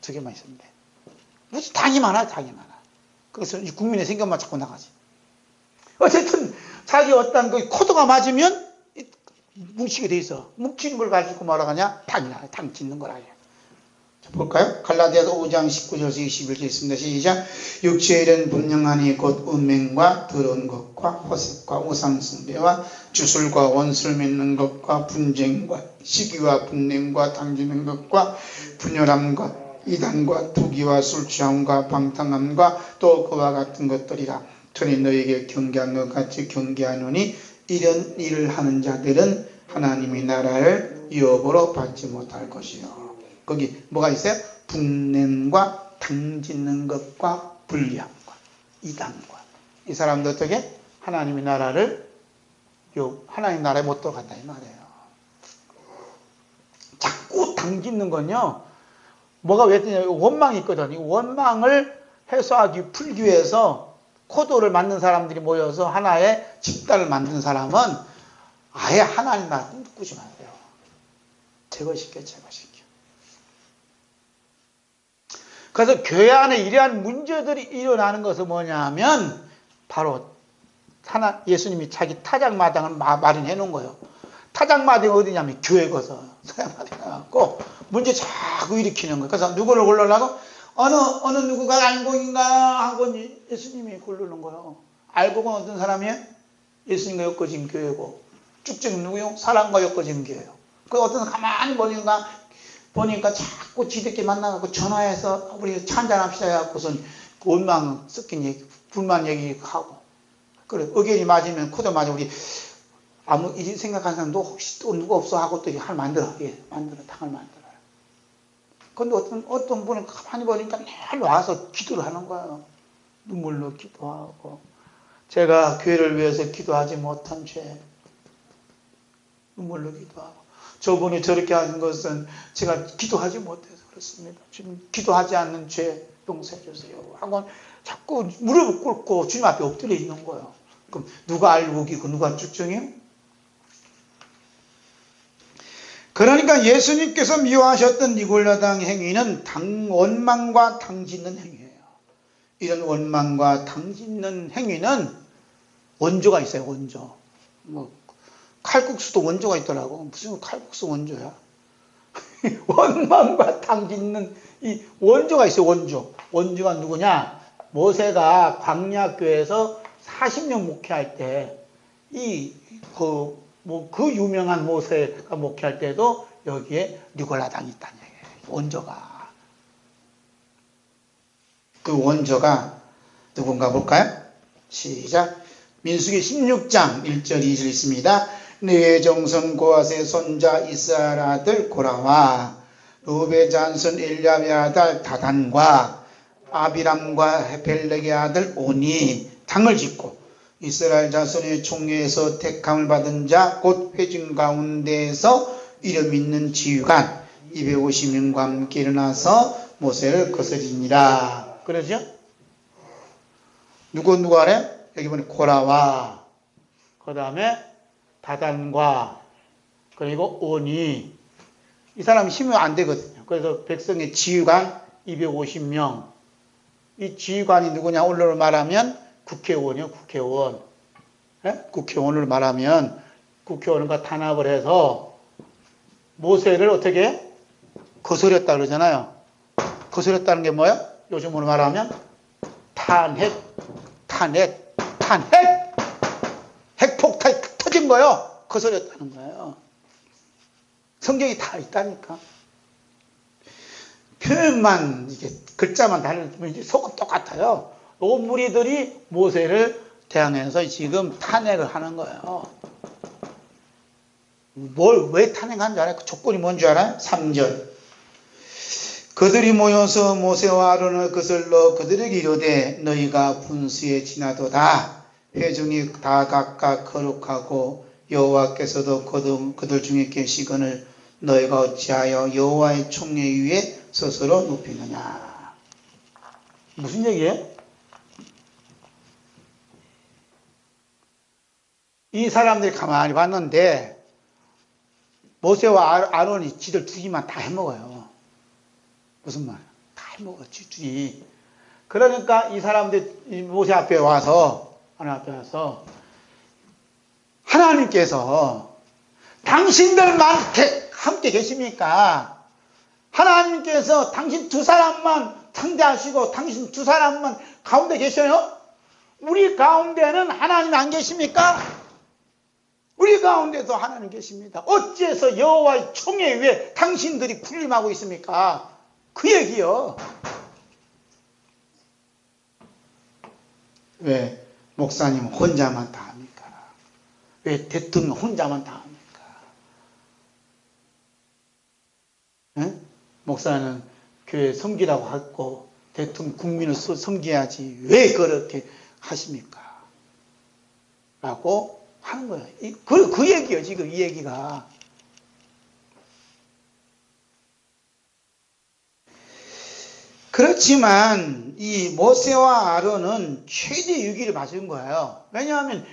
2개만 있으면 돼. 무슨 당이 많아요. 그래서 국민의 생각만 자꾸 나가지. 어쨌든 자기 어떤 그 코드가 맞으면 뭉치게 돼 있어. 뭉치는 걸 가지고 뭐라 하냐? 당 짓는 거라 해요. 자, 볼까요? 갈라디아서 5장 19절에서 21절 있습니다. 시작. 육체의 일은 분명하니 곧 음행과 더러운 것과 허색과 우상숭배와 주술과 원수를 맺는 것과 분쟁과 시기와 분냄과 당지는 것과 분열함과 이단과 투기와 술취함과 방탕함과 또 그와 같은 것들이라. 전에 너에게 경계한 것 같이 경계하노니 이런 일을 하는 자들은 하나님의 나라를 유업으로 받지 못할 것이요. 거기 뭐가 있어요? 분냄과 당짓는 것과 불리함과 이단과. 이 사람들 어떻게? 하나님의 나라에 못 들어간다 이 말이에요. 자꾸 당짓는 건요, 뭐가 왜 되냐? 원망이 있거든. 이 원망을 해소하기, 풀기 위해서 코드를 맞는 사람들이 모여서 하나의 집단을 만든 사람은 아예 하나님 나라 꿈꾸지 마세요. 제거시켜. 그래서 교회 안에 이러한 문제들이 일어나는 것은 뭐냐면 바로 예수님이 자기 타작마당을 마련해 놓은 거예요. 타작마당이 어디냐면 교회거든. 타작마당이 나갖고 문제 자꾸 일으키는 거예요. 그래서 누구를 고르려고? 어느 누구가 알곡인가 하고 예수님이 고르는 거예요. 알곡은 어떤 사람이에요? 예수님과 엮어진 교회고, 쭉증 누구요? 사랑과 엮어진 교회요. 그 어떤 사람 가만히 보니까 자꾸 지들끼리 만나갖고 전화해서 우리 차 한잔합시다 해갖고선 원망 섞인 얘기, 불만 얘기하고. 그래, 의견이 맞으면 코드 맞아. 우리 아무 일 생각하는 사람도 혹시 또 누가 없어 하고 또 당을 만들어요. 근데 어떤 분은 가만히 보니까 늘 와서 기도를 하는 거예요. 눈물로 기도하고. 제가 교회를 위해서 기도하지 못한 죄, 눈물로 기도하고. 저분이 저렇게 하는 것은 제가 기도하지 못해서 그렇습니다. 지금 기도하지 않는 죄 용서해 주세요 하고 자꾸 무릎을 꿇고 주님 앞에 엎드려 있는 거예요. 그럼 누가 알곡이고 누가 쭉증이에요? 그러니까 예수님께서 미워하셨던 니골라당 행위는 원망과 당짓는 행위예요. 이런 원망과 당짓는 행위는 원조가 있어요. 원조. 칼국수도 원조가 있더라고. 무슨 칼국수 원조야? 원망과 당 짓는 이 원조가 있어요. 원조가 누구냐? 모세가 광야교에서 40년 목회할 때 그 유명한 모세가 목회할 때도 여기에 니골라당이 있다는 얘기예요. 원조가. 그 원조가 누군가 볼까요? 시작. 민수기 16장 1절 2절 있습니다. 네 정손 고앗의 손자 이스라엘 아들 고라와 루벤 잔손 엘리압의 아들 다단과 아비람과 벨렉의 아들 오니 당을 짓고 이스라엘 자손의 총회에서 택함을 받은 자 곧 회중 가운데에서 이름 있는 지휘관 250명과 함께 일어나서 모세를 거스리니라. 그러죠? 누구 하래? 여기 보니 고라와 그 다음에 다단과 그리고 오니 이 사람 힘이 안 되거든요. 그래서 백성의 지휘관 250명. 이 지휘관이 누구냐? 오늘로 말하면 국회의원이요. 국회의원. 네? 국회의원을 말하면 국회의원과 탄압을 해서 모세를 어떻게 거스렸다 그러잖아요. 거스렸다는 게 뭐예요? 요즘으로 말하면 탄핵. 핵폭탄이 터진 거예요. 거스렸다는 거예요. 성경이 다 있다니까. 표현만, 이게 글자만 다르면 속은 똑같아요. 이 무리들이 모세를 대항해서 지금 탄핵을 하는 거예요. 왜 탄핵한 줄 알아요? 그 조건이 뭔지 알아요? 3절. 그들이 모여서 모세와 아론을 거슬러 그들에게 이르되 너희가 분수에 지나도다. 회중이 다 각각 거룩하고 여호와께서도 그들 중에 계시거늘 너희가 어찌하여 여호와의 총회 위에 스스로 눕히느냐. 무슨 얘기예요? 이 사람들이 가만히 봤는데 모세와 아론이 지들 둘이만 다 해먹어요. 무슨 말이야? 다 해먹어, 둘이. 그러니까 이 사람들이 모세 앞에 와서 하나님께서 당신들만 함께 계십니까? 하나님께서 당신 두 사람만 상대하시고 당신 두 사람만 가운데 계셔요? 우리 가운데는 하나님 안 계십니까? 우리 가운데도 하나님 계십니다. 어째서 여호와의 총회 위에 당신들이 군림하고 있습니까? 그 얘기요. 왜 목사님 혼자만 다 합니까? 왜 대통령 혼자만 다 합니까? 네? 목사는 교회 섬기라고 하고 대통령 국민을 섬겨야지 왜 그렇게 하십니까? 라고 하는 거예요. 그 얘기예요. 지금 이 얘기가. 그렇지만 이 모세와 아론은 최대 위기를 맞은 거예요. 왜냐하면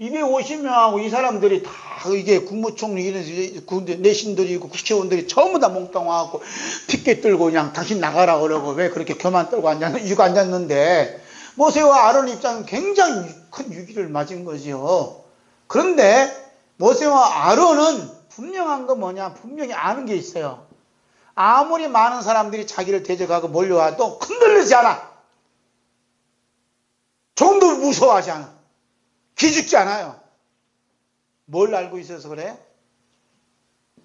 250명하고 이 사람들이 다 이게 국무총리 내신들이고 국회의원들이 전부 다 몽땅하고 피켓 들고 그냥 당신 나가라 그러고 왜 그렇게 교만 떨고 앉았는데 모세와 아론 입장은 굉장히 큰 위기를 맞은 거지요. 그런데 모세와 아론은 분명한 거 뭐냐? 분명히 아는 게 있어요. 아무리 많은 사람들이 자기를 대적하고 몰려와도 흔들리지 않아. 조금도 무서워하지 않아. 기죽지 않아요. 뭘 알고 있어서 그래?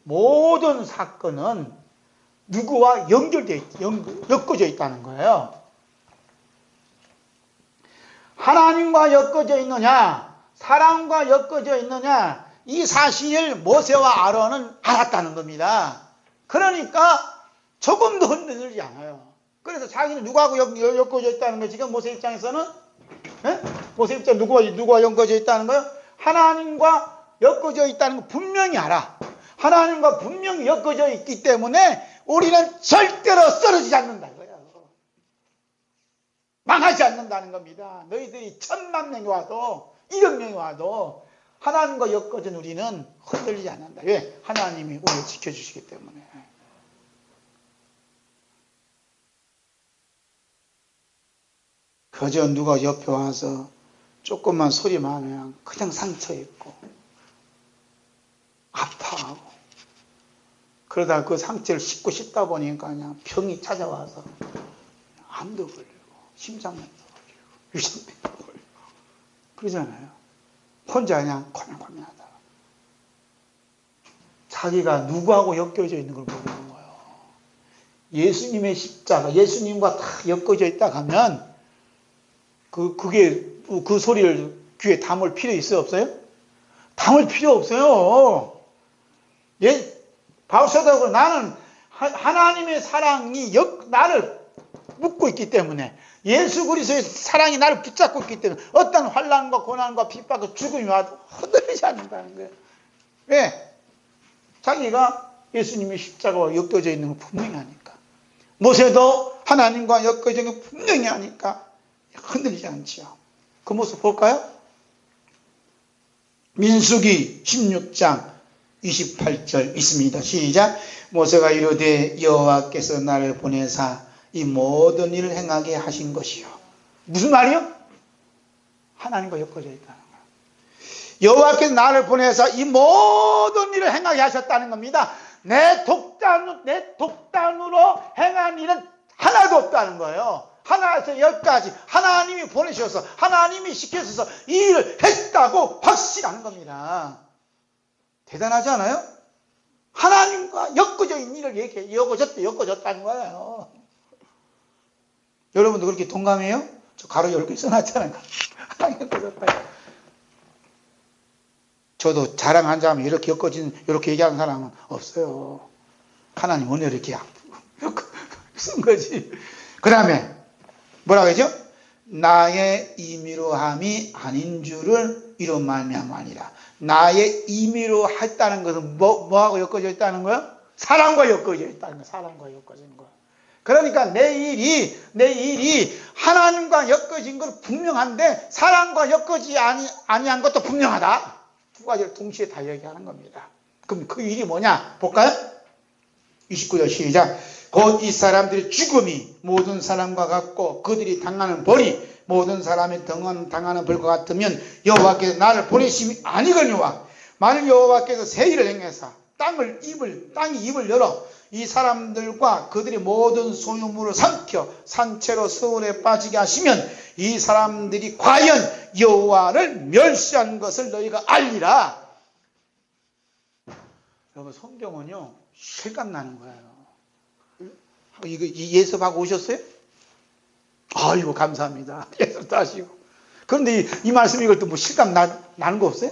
모든 사건은 누구와 엮어져 있다는 거예요. 하나님과 엮어져 있느냐, 사랑과 엮어져 있느냐, 이 사실을 모세와 아론은 알았다는 겁니다. 그러니까 조금도 흔들리지 않아요. 그래서 자기는 누구하고 엮어져 있다는 거예요. 지금 모세 입장에서는 모세 입장 누구와 엮어져 있다는 거예요? 하나님과 엮어져 있다는 거 분명히 알아. 하나님과 분명히 엮어져 있기 때문에 우리는 절대로 쓰러지지 않는다는 거예요. 망하지 않는다는 겁니다. 너희들이 1000만 명이 와도 1억 명이 와도 하나님과 엮어진 우리는 흔들리지 않는다. 왜? 하나님이 우리를 지켜주시기 때문에. 그저 누가 옆에 와서 조금만 소리만 하면 그냥 상처 입고 아파하고 그러다 그 상처를 씻고 싶다 보니까 그냥 병이 찾아와서 암도 걸리고 심장마비도 걸리고 유신병도 걸리고 그러잖아요. 혼자 그냥 고민하다가 자기가 누구하고 엮여져 있는 걸 모르는 거예요. 예수님의 십자가, 예수님과 다 엮어져 있다 하면 그게 그 소리를 귀에 담을 필요 있어요, 없어요? 담을 필요 없어요. 바울사도하고 나는 하나님의 사랑이 나를 묶고 있기 때문에, 예수 그리스도의 사랑이 나를 붙잡고 있기 때문에 어떤 환난과 고난과 핍박과 죽음이 와도 흔들리지 않는다는 거예요. 왜? 자기가 예수님의 십자가와 엮여져 있는 걸 분명히 하니까. 모세도 하나님과 엮여져 있는 걸 분명히 하니까 흔들리지 않지요. 그 모습 볼까요? 민수기 16장 28절 있습니다. 시작. 모세가 이르되 여호와께서 나를 보내사 이 모든 일을 행하게 하신 것이요. 무슨 말이요? 하나님과 엮어져 있다는 거예요. 여호와께서 나를 보내사 이 모든 일을 행하게 하셨다는 겁니다. 내 독단으로 행한 일은 하나도 없다는 거예요. 하나에서 열까지 하나님이 보내셔서 하나님이 시켜서 이 일을 했다고 확신하는 겁니다. 대단하지 않아요? 하나님과 엮어져 있는 일을 엮어졌다는 거예요. 여러분도 그렇게 동감해요? 저 가로 열고 써놨잖아요. 하나님 엮어졌다. 저도 자랑하자면 이렇게 이렇게 얘기하는 사람은 없어요. 하나님 은혜를 이렇게 쓴 거지. 그 다음에 뭐라고 하죠? 나의 임의로 함이 아닌 줄을 이로 말미암으니라. 나의 임의로 했다는 것은 뭐하고 엮어져 있다는 거예요? 사랑과 엮어져 있다는 거예요. 사랑과 엮어진 거. 그러니까 내 일이 하나님과 엮어진 건 분명한데 사랑과 엮어지지 아니한 것도 분명하다. 두 가지를 동시에 다 얘기하는 겁니다. 그럼 그 일이 뭐냐? 볼까요? 29절 시작. 곧 이 사람들의 죽음이 모든 사람과 같고 그들이 당하는 벌이 모든 사람이 당하는 벌과 같으면 여호와께서 나를 보내심이 아니거니와 만일 여호와께서 새 일을 행해서 땅이 입을 열어 이 사람들과 그들의 모든 소유물을 삼켜 산채로 서울에 빠지게 하시면 이 사람들이 과연 여호와를 멸시한 것을 너희가 알리라. 여러분, 성경은요 실감나는 거예요. 이거 예습하고 오셨어요? 아이고 감사합니다. 예습도 하시고. 그런데 이 말씀 이것도 뭐 실감 나는 거 없어요?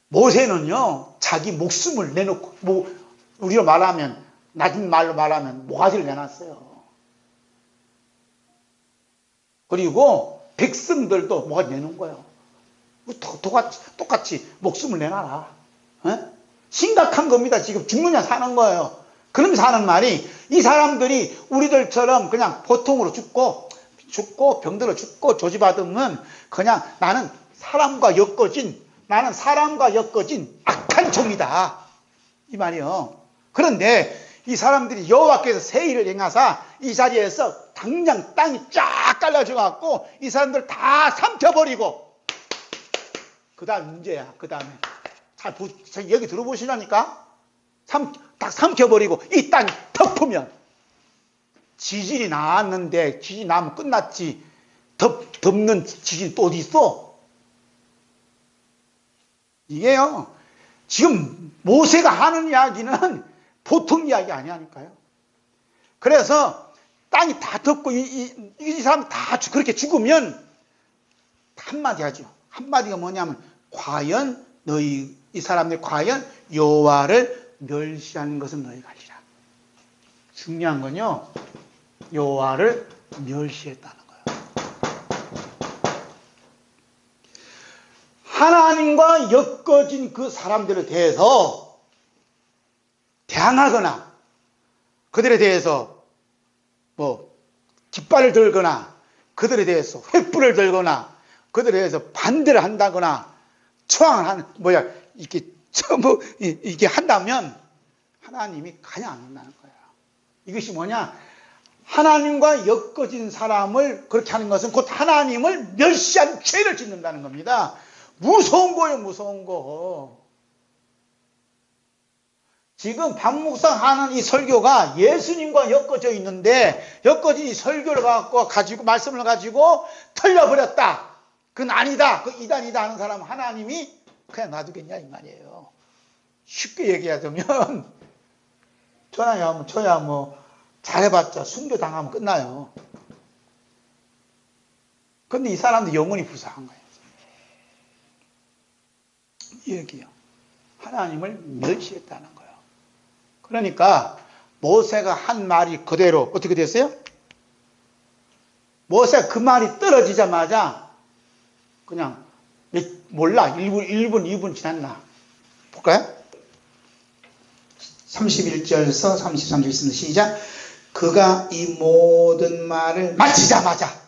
모세는요 자기 목숨을 내놓고 우리로 말하면 낮은 말로 말하면 모가지를 내놨어요. 그리고 백성들도 모가지 내놓은 거예요. 똑같이 목숨을 내놔라. 심각한 겁니다. 지금 죽느냐 사는 거예요. 그러면서 하는 말이 이 사람들이 우리들처럼 그냥 보통으로 죽고 병들어 죽고 조지받으면 그냥 나는 사람과 엮어진 악한 종이다. 이 말이요. 그런데 이 사람들이 여호와께서 새 일을 행하사 이 자리에서 당장 땅이 쫙 깔라져 갖고 이 사람들 다 삼켜버리고 그 다음 문제야. 그 다음에 잘 여기 들어보시라니까. 딱 삼켜버리고 이 땅이 덮으면 지진이 나왔는데 지진이 나면 끝났지 덮는 지진이 또 어디 있어? 이게요 지금 모세가 하는 이야기는 보통 이야기 아니라니까요. 그래서 땅이 다 덮고 이 사람 다 그렇게 죽으면 한마디 하죠. 한마디가 뭐냐면 과연 이 사람들이 과연 여호와를 멸시하는 것은 너희가 알리라. 중요한 건요 여호와를 멸시했다는 거예요. 하나님과 엮어진 그 사람들에 대해서 대항하거나 그들에 대해서 깃발을 들거나 그들에 대해서 횃불을 들거나 그들에 대해서 반대를 한다거나 초항을 이렇게 한다면 하나님이 가냐 안 한다는 거예요. 이것이 뭐냐? 하나님과 엮어진 사람을 그렇게 하는 것은 곧 하나님을 멸시한 죄를 짓는다는 겁니다. 무서운 거예요, 무서운 거. 지금 박묵상하는 이 설교가 예수님과 엮어져 있는데 엮어진 이 설교를 가지고 말씀을 가지고 틀려버렸다. 그건 아니다. 그 이단이다 하는 사람 하나님이 그냥 놔두겠냐 이 말이에요. 쉽게 얘기하자면 저야 뭐 잘해봤자 순교 당하면 끝나요. 근데 이 사람도 영혼이 불쌍한 거예요. 여기요. 하나님을 멸시했다는 거예요. 그러니까 모세가 한 말이 그대로 어떻게 됐어요? 모세 그 말이 떨어지자마자 그냥 몰라 1분 2분 지났나 볼까요? 31절에서 33절 있습니다. 시작. 그가 이 모든 말을 마치자마자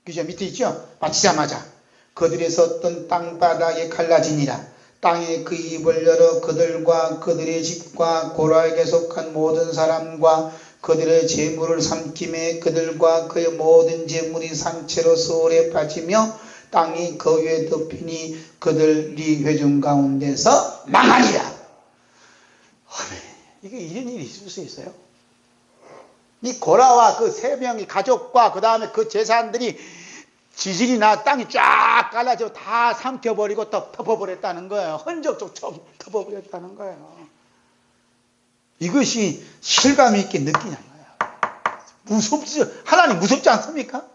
그죠? 밑에 있죠? 마치자마자 그들이 섰던 땅바닥에 갈라지니라. 땅에 그 입을 열어 그들과 그들의 집과 고라에게 속한 모든 사람과 그들의 재물을 삼킴에 그들과 그의 모든 재물이 상체로 소울에 빠지며 땅이 그 위에 덮이니 그들이 회중 가운데서 망하니라. 이게 이런 일이 있을 수 있어요? 이 고라와 그 세 명의 가족과 그 다음에 그 제사장들이 지진이 나 땅이 쫙 갈라져 다 삼켜버리고 덮어버렸다는 거예요. 흔적조차 덮어버렸다는 거예요. 이것이 실감 있게 느끼냐는 거예요. 무섭지, 하나님 무섭지 않습니까?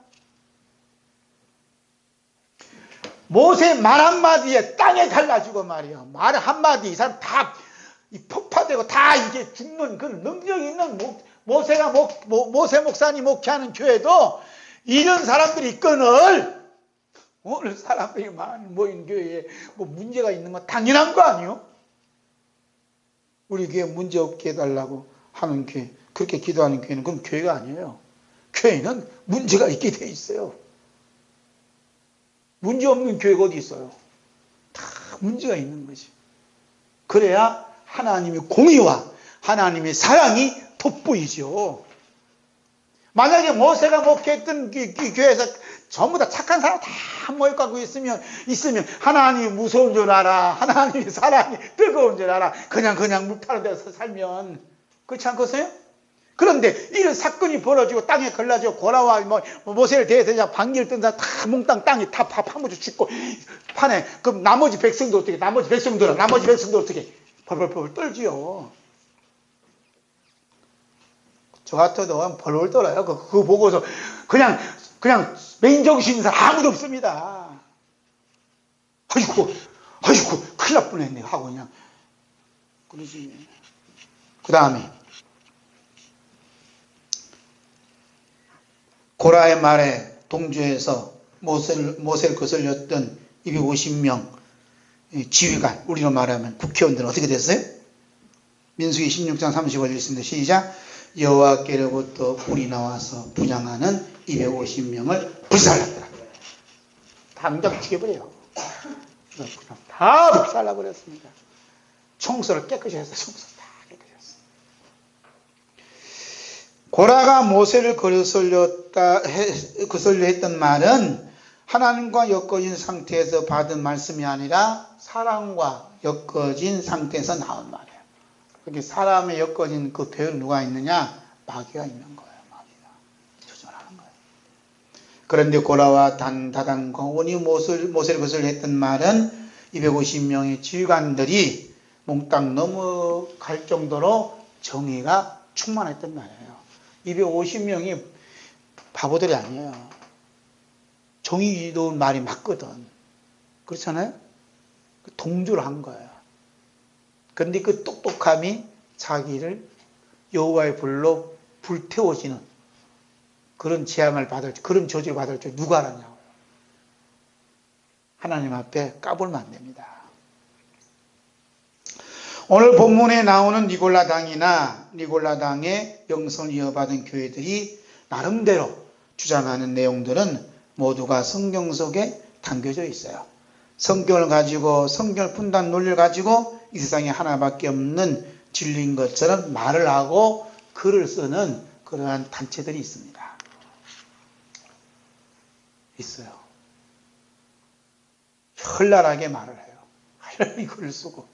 모세 말 한마디에 땅에 갈라지고 말이야. 말 한마디 이 사람 다 폭파되고 다 이게 죽는 그런 능력이 있는 모세 목사님 목회하는 교회도 이런 사람들이 있거늘 오늘 사람들이 많이 모인 교회에 뭐 문제가 있는 건 당연한 거 아니요? 우리 교회 문제 없게 해달라고 하는 교회, 그렇게 기도하는 교회는 그럼 교회가 아니에요. 교회는 문제가 있게 돼 있어요. 문제 없는 교회가 어디 있어요? 다 문제가 있는 거지. 그래야 하나님의 공의와 하나님의 사랑이 돋보이죠. 만약에 모세가 목회했던 교회에서 전부 다 착한 사람 다 모여가고 있으면 하나님이 무서운 줄 알아. 하나님의 사랑이 뜨거운 줄 알아. 그냥 물타는 데서 살면 그렇지 않겠어요? 그런데 이런 사건이 벌어지고 땅에 걸러지고 고라와 모세를 대해서 그냥 반기를 뜬 사람 다 몽땅 땅이 다 파묻혀 죽고 판에 그럼 나머지 백성도 어떻게 나머지 백성도 어떻게 벌벌 떨지요. 저 같아도 벌벌 떨어요. 그거 보고서 그냥 맨정신인 사람 아무도 없습니다. 아이고 큰일 날 뻔했네 하고 그냥 그러지. 그 다음에 고라의 말에 동조해서 모세를 거슬렸던 250명 지휘관, 우리로 말하면 국회의원들은 어떻게 됐어요? 민수기 16장 35절 있습니다. 시작. 여호와께로부터 불이 나와서 분향하는 250명을 불살랐더라. 당장 죽여버려요. 다 불살라버렸습니다. 청소를 깨끗이 했어요. 청소 다 깨끗이 했어요. 고라가 모세를 거슬려 했던 말은 하나님과 엮어진 상태에서 받은 말씀이 아니라 사람과 엮어진 상태에서 나온 말이에요. 그게 사람에 엮어진 그 배은 누가 있느냐? 마귀가 있는 거예요. 마귀가 조절하는 거예요. 그런데 고라와 다단과 온이 모세를 거슬려 했던 말은 250명의 지휘관들이 몽땅 넘어갈 정도로 정의가 충만했던 말이에요. 250명이 바보들이 아니에요. 정의로운 말이 맞거든. 그렇잖아요? 동조를 한 거예요. 그런데 그 똑똑함이 자기를 여호와의 불로 불태워지는 그런 재앙을 그런 저주를 받을 줄 누가 알았냐고요. 하나님 앞에 까불면 안 됩니다. 오늘 본문에 나오는 니골라당의 영성을 이어받은 교회들이 나름대로 주장하는 내용들은 모두가 성경 속에 담겨져 있어요. 성경을 가지고 성경을 푼다는 논리를 가지고 이 세상에 하나밖에 없는 진리인 것처럼 말을 하고 글을 쓰는 그러한 단체들이 있습니다. 있어요. 현란하게 말을 해요. 현란히 글을 쓰고.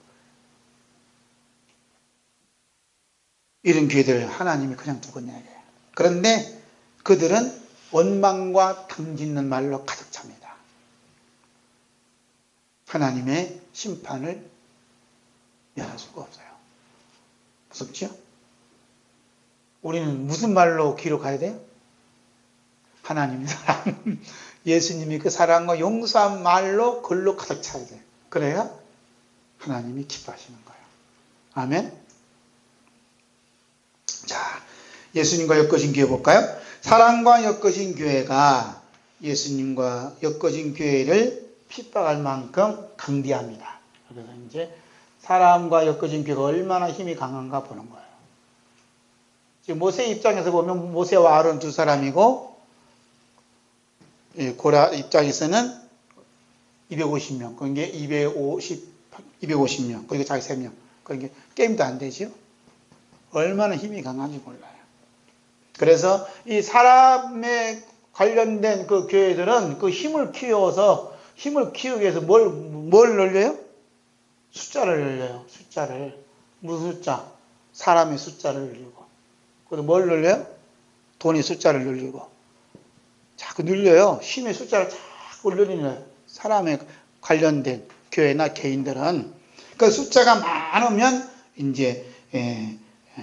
이런 교회들 하나님이 그냥 두겠냐 이거예요. 그런데 그들은 원망과 당짓는 말로 가득 찹니다. 하나님의 심판을 면할 수가 없어요. 무섭죠? 우리는 무슨 말로 기록해야 돼요? 하나님의 사랑, 예수님이 그 사랑과 용서한 말로 글로 가득 차야 돼요. 그래야 하나님이 기뻐하시는 거예요. 아멘. 자, 예수님과 엮어진 교회 볼까요? 사랑과 엮어진 교회가 예수님과 엮어진 교회를 핍박할 만큼 강대합니다. 그래서 이제 사람과 엮어진 교회가 얼마나 힘이 강한가 보는 거예요. 지금 모세 입장에서 보면 모세와 아론 두 사람이고, 고라 입장에서는 250명, 그러니까 250명, 그리고 자기 3명. 그러니까 게임도 안 되죠. 얼마나 힘이 강한지 몰라요. 그래서 이 사람에 관련된 그 교회들은 그 힘을 키우기 위해서 뭘 늘려요? 숫자를 늘려요. 숫자를. 무슨 숫자? 사람의 숫자를 늘리고. 그리고 뭘 늘려요? 돈의 숫자를 늘리고. 자꾸 늘려요. 힘의 숫자를 자꾸 늘리는 사람에 관련된 교회나 개인들은 그 숫자가 많으면 이제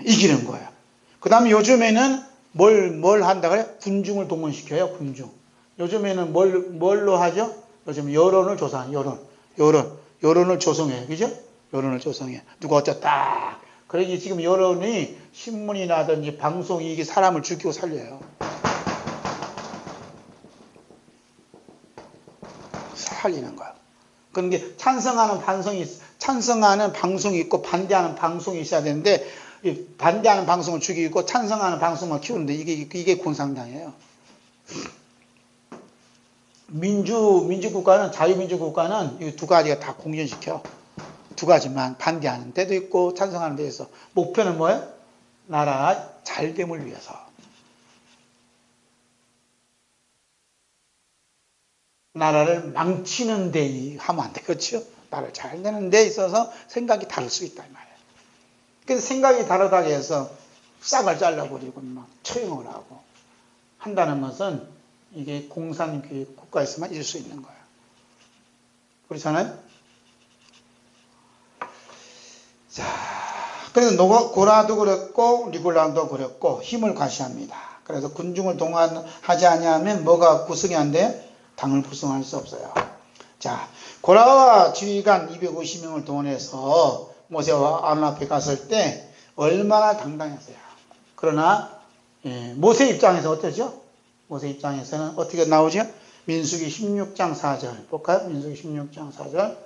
이기는 거예요. 그 다음에 요즘에는 뭘 한다 그래요? 군중을 동원시켜요. 군중. 요즘에는 뭘로 하죠? 요즘 여론을 조사해요. 여론을 조성해요. 그죠? 여론을 조성해요. 누가 어쩌다. 그러니 지금 여론이 신문이라든지 방송이 이게 사람을 죽이고 살려요. 살리는 거예요. 그러니까 찬성하는 방송이 있고 반대하는 방송이 있어야 되는데, 반대하는 방송을 죽이고 찬성하는 방송을 키우는데 이게 공산당이에요. 민주국가는, 자유민주국가는 이 두 가지가 다 공존시켜. 두 가지만 반대하는 데도 있고 찬성하는 데도 있어. 목표는 뭐예요? 나라 잘됨을 위해서. 나라를 망치는 데 하면 안 되겠죠? 나라를 잘 되는 데 있어서 생각이 다를 수 있다 이 말이에요. 그래서 생각이 다르다고 해서 싹을 잘라버리고 막 처형을 하고 한다는 것은 이게 공산주의 국가에서만 있을 수 있는 거예요. 그렇잖아요? 자, 그래서 고라도 그랬고 리골란도 그랬고 힘을 과시합니다. 그래서 군중을 동원하지 아니하면 뭐가 구성이 안 돼요? 당을 구성할 수 없어요. 자, 고라와 지휘관 250명을 동원해서 모세와 아론 앞에 갔을 때 얼마나 당당했어요. 그러나 모세 입장에서 어떠죠? 모세 입장에서는 어떻게 나오죠? 민수기 16장 4절 볼까요? 민수기 16장 4절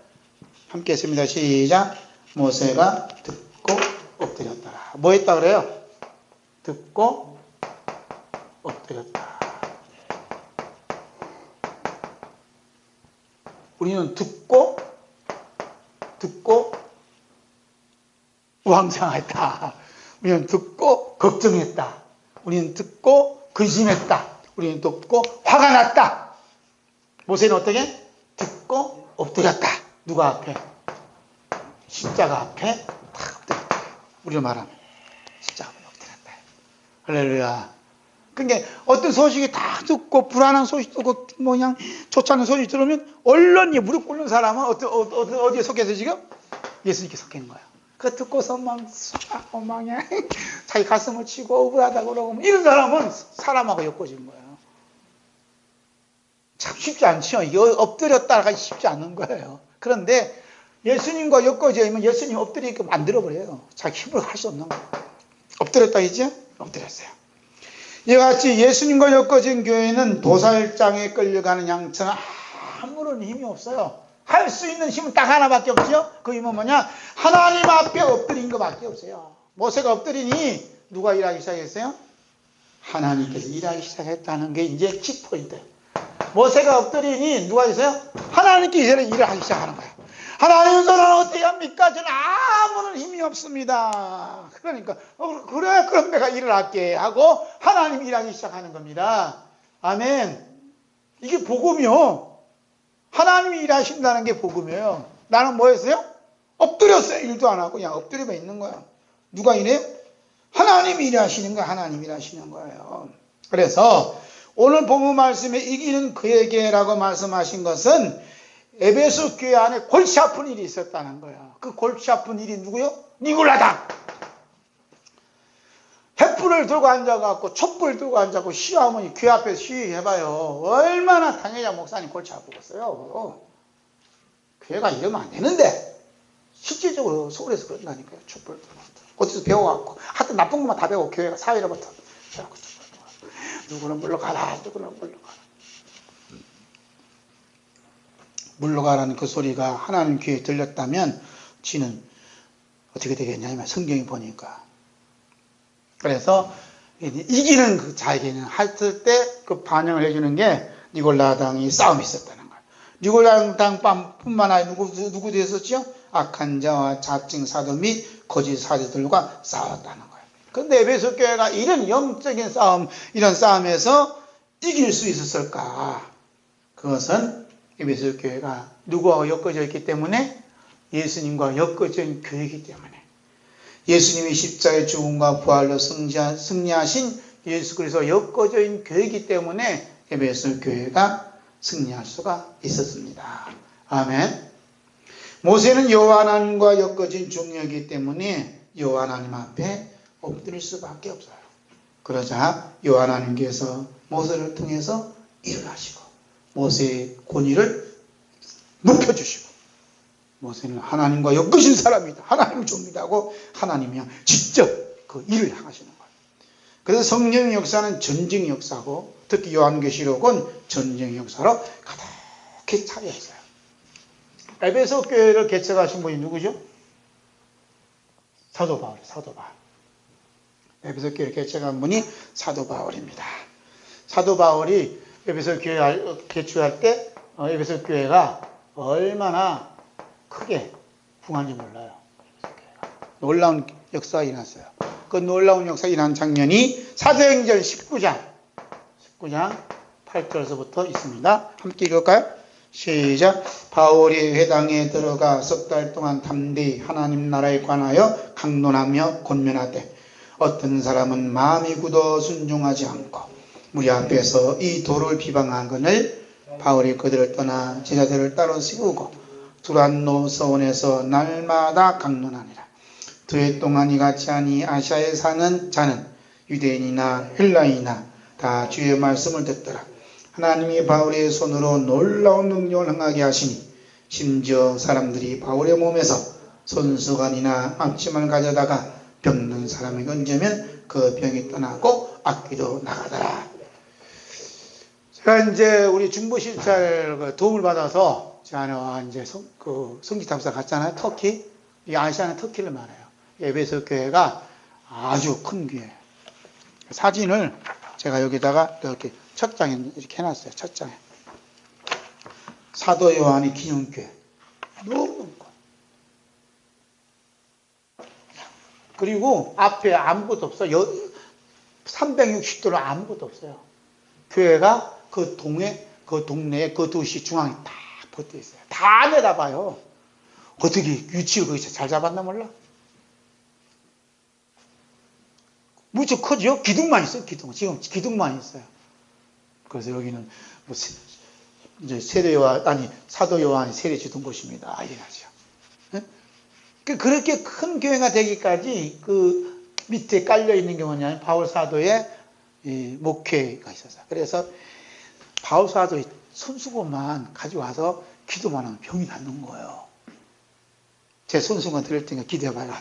함께 했습니다. 시작. 모세가 듣고 엎드렸더라. 뭐 했다 그래요? 듣고 엎드렸다. 우리는 듣고 우왕좌왕했다. 우리는 듣고 걱정했다. 우리는 듣고 근심했다. 우리는 듣고 화가 났다. 모세는 어떻게? 듣고 엎드렸다. 누가 앞에? 십자가 앞에 탁 엎드렸다. 우리로 말하면 십자가 앞에 엎드렸다. 할렐루야. 그러니까 어떤 소식이 다 듣고 불안한 소식 듣고 그냥 좋지 않은 소식 들으면 얼른 무릎 꿇는 사람은 어디에 속해서 지금? 예수님께 속해 있는 거야. 그거 듣고서 막 자기 가슴을 치고 억울하다고 그러고 이런 사람은 사람하고 엮어진 거예요. 참 쉽지 않죠. 이게 엎드렸다가 쉽지 않은 거예요. 그런데 예수님과 엮어져 있으면 예수님 엎드리게 만들어버려요. 자기 힘으로 할 수 없는 거예요. 엎드렸다 이제? 엎드렸어요. 이와 같이 예수님과 엮어진 교회는 도살장에 끌려가는 양처럼 아무런 힘이 없어요. 할 수 있는 힘은 딱 하나밖에 없죠. 그 힘은 뭐냐? 하나님 앞에 엎드린 것밖에 없어요. 모세가 엎드리니 누가 일하기 시작했어요? 하나님께서 일하기 시작했다는 게 이제 키포인트예요. 모세가 엎드리니 누가 있어요? 하나님께서 일을 하기 시작하는 거예요. 하나님 저는 어떻게 합니까? 저는 아무런 힘이 없습니다. 그러니까 그래 그럼 내가 일을 할게 하고 하나님 일하기 시작하는 겁니다. 아멘. 이게 복음이요. 하나님이 일하신다는 게 복음이에요. 나는 뭐 했어요? 엎드렸어요. 일도 안 하고 그냥 엎드려만 있는 거야. 누가 일해요? 하나님이 일하시는 거예요. 하나님이 일하시는 거예요. 그래서 오늘 본문 말씀에 이기는 그에게라고 말씀하신 것은 에베소 교회 안에 골치 아픈 일이 있었다는 거예요. 그 골치 아픈 일이 누구요? 니골라당. 횃불을 들고 앉아갖고 촛불 들고 앉아갖고 시어머니 교회 앞에서 시위해봐요. 얼마나 당회자 목사님 골치 아프겠어요. 교회가 이러면 안 되는데 실질적으로 서울에서 그런다니까요. 촛불 들고 어디서 배워갖고 하여튼 나쁜 것만 다 배우고 교회가 사회로부터 누구는 물러가라, 누구는 물러가라. 물러가라는 그 소리가 하나님 귀에 들렸다면 지는 어떻게 되겠냐면 성경이 보니까 그래서 이기는 그 자에게는 했을 때 그 반영을 해주는 게 니골라당이 싸움이 있었다는 거예요. 니골라당뿐만 아니라 누구도 있었죠? 악한 자와 자증 사도 및 거짓 사도들과 싸웠다는 거예요. 그런데 에베소 교회가 이런 영적인 싸움, 이런 싸움에서 이길 수 있었을까? 그것은 에베소 교회가 누구와 엮어져 있기 때문에 예수님과 엮어져 있는 교회이기 때문에 예수님이 십자가의 죽음과 부활로 승리하신 예수 그리스도와 엮어져 있는 교회이기 때문에 에베소 교회가 승리할 수가 있었습니다. 아멘. 모세는 여호와 하나님과 엮어진 종이었기 때문에 여호와 하나님 앞에 엎드릴 수밖에 없어요. 그러자 여호와 하나님께서 모세를 통해서 일을 하시고 모세의 권위를 높여주시고 모세는 하나님과 엮으신 사람이다. 하나님 종이다 하고 하나님이 직접 그 일을 하시는 거예요. 그래서 성령의 역사는 전쟁의 역사고 특히 요한계시록은 전쟁의 역사로 가득히 차여 있어요. 에베소 교회를 개척하신 분이 누구죠? 사도 바울. 에베소 교회를 개척한 분이 사도 바울입니다. 사도 바울이 에베소 교회 개척할 때 에베소 교회가 얼마나 크게 붕한지 몰라요. 놀라운 역사가 일어났어요. 그 놀라운 역사가 일어난 장면이 사도행전 19장 8절에서부터 있습니다. 함께 읽을까요? 시작. 바울이 회당에 들어가 석 달 동안 담대히 하나님 나라에 관하여 강론하며 권면하되 어떤 사람은 마음이 굳어 순종하지 않고 우리 앞에서 이 도를 비방하거늘 바울이 그들을 떠나 제자들을 따로 세우고 두란노 서원에서 날마다 강론하니라. 두 해 동안 이같이 하니 아시아에 사는 자는 유대인이나 헬라인이나 다 주의 말씀을 듣더라. 하나님이 바울의 손으로 놀라운 능력을 행하게 하시니 심지어 사람들이 바울의 몸에서 손수건이나 앞치마를 가져다가 병든 사람에게 얹으면 그 병이 떠나고 악귀도 나가더라. 제가 이제 우리 중보실찰 도움을 받아서 제 아내와 이제 성지탐사 갔잖아요. 터키. 이 아시아는 터키를 말해요. 에베소 교회가 아주 큰 교회예요. 사진을 제가 여기다가 이렇게 첫 장에 이렇게 해놨어요. 첫 장에. 사도 요한의 기념교회. 너무 커. 그리고 앞에 아무것도 없어요. 360도로 아무것도 없어요. 교회가 그 동네에 그 도시 중앙에 딱 붙어 있어요. 다 내다봐요. 어떻게 위치를 거기서 잘 잡았나 몰라? 무척 크죠? 기둥만 있어요. 기둥. 지금 기둥만 있어요. 그래서 여기는 뭐 이제 사도 요한이 세례 주던 곳입니다. 이래야죠. 그렇게 큰 교회가 되기까지 그 밑에 깔려 있는 게 뭐냐면 바울 사도의 목회가 있었어요. 그래서 바울 사도의 손수건만 가져와서 기도만 하면 병이 낫는 거예요. 제 손수건 드릴 테니까 기도해봐요.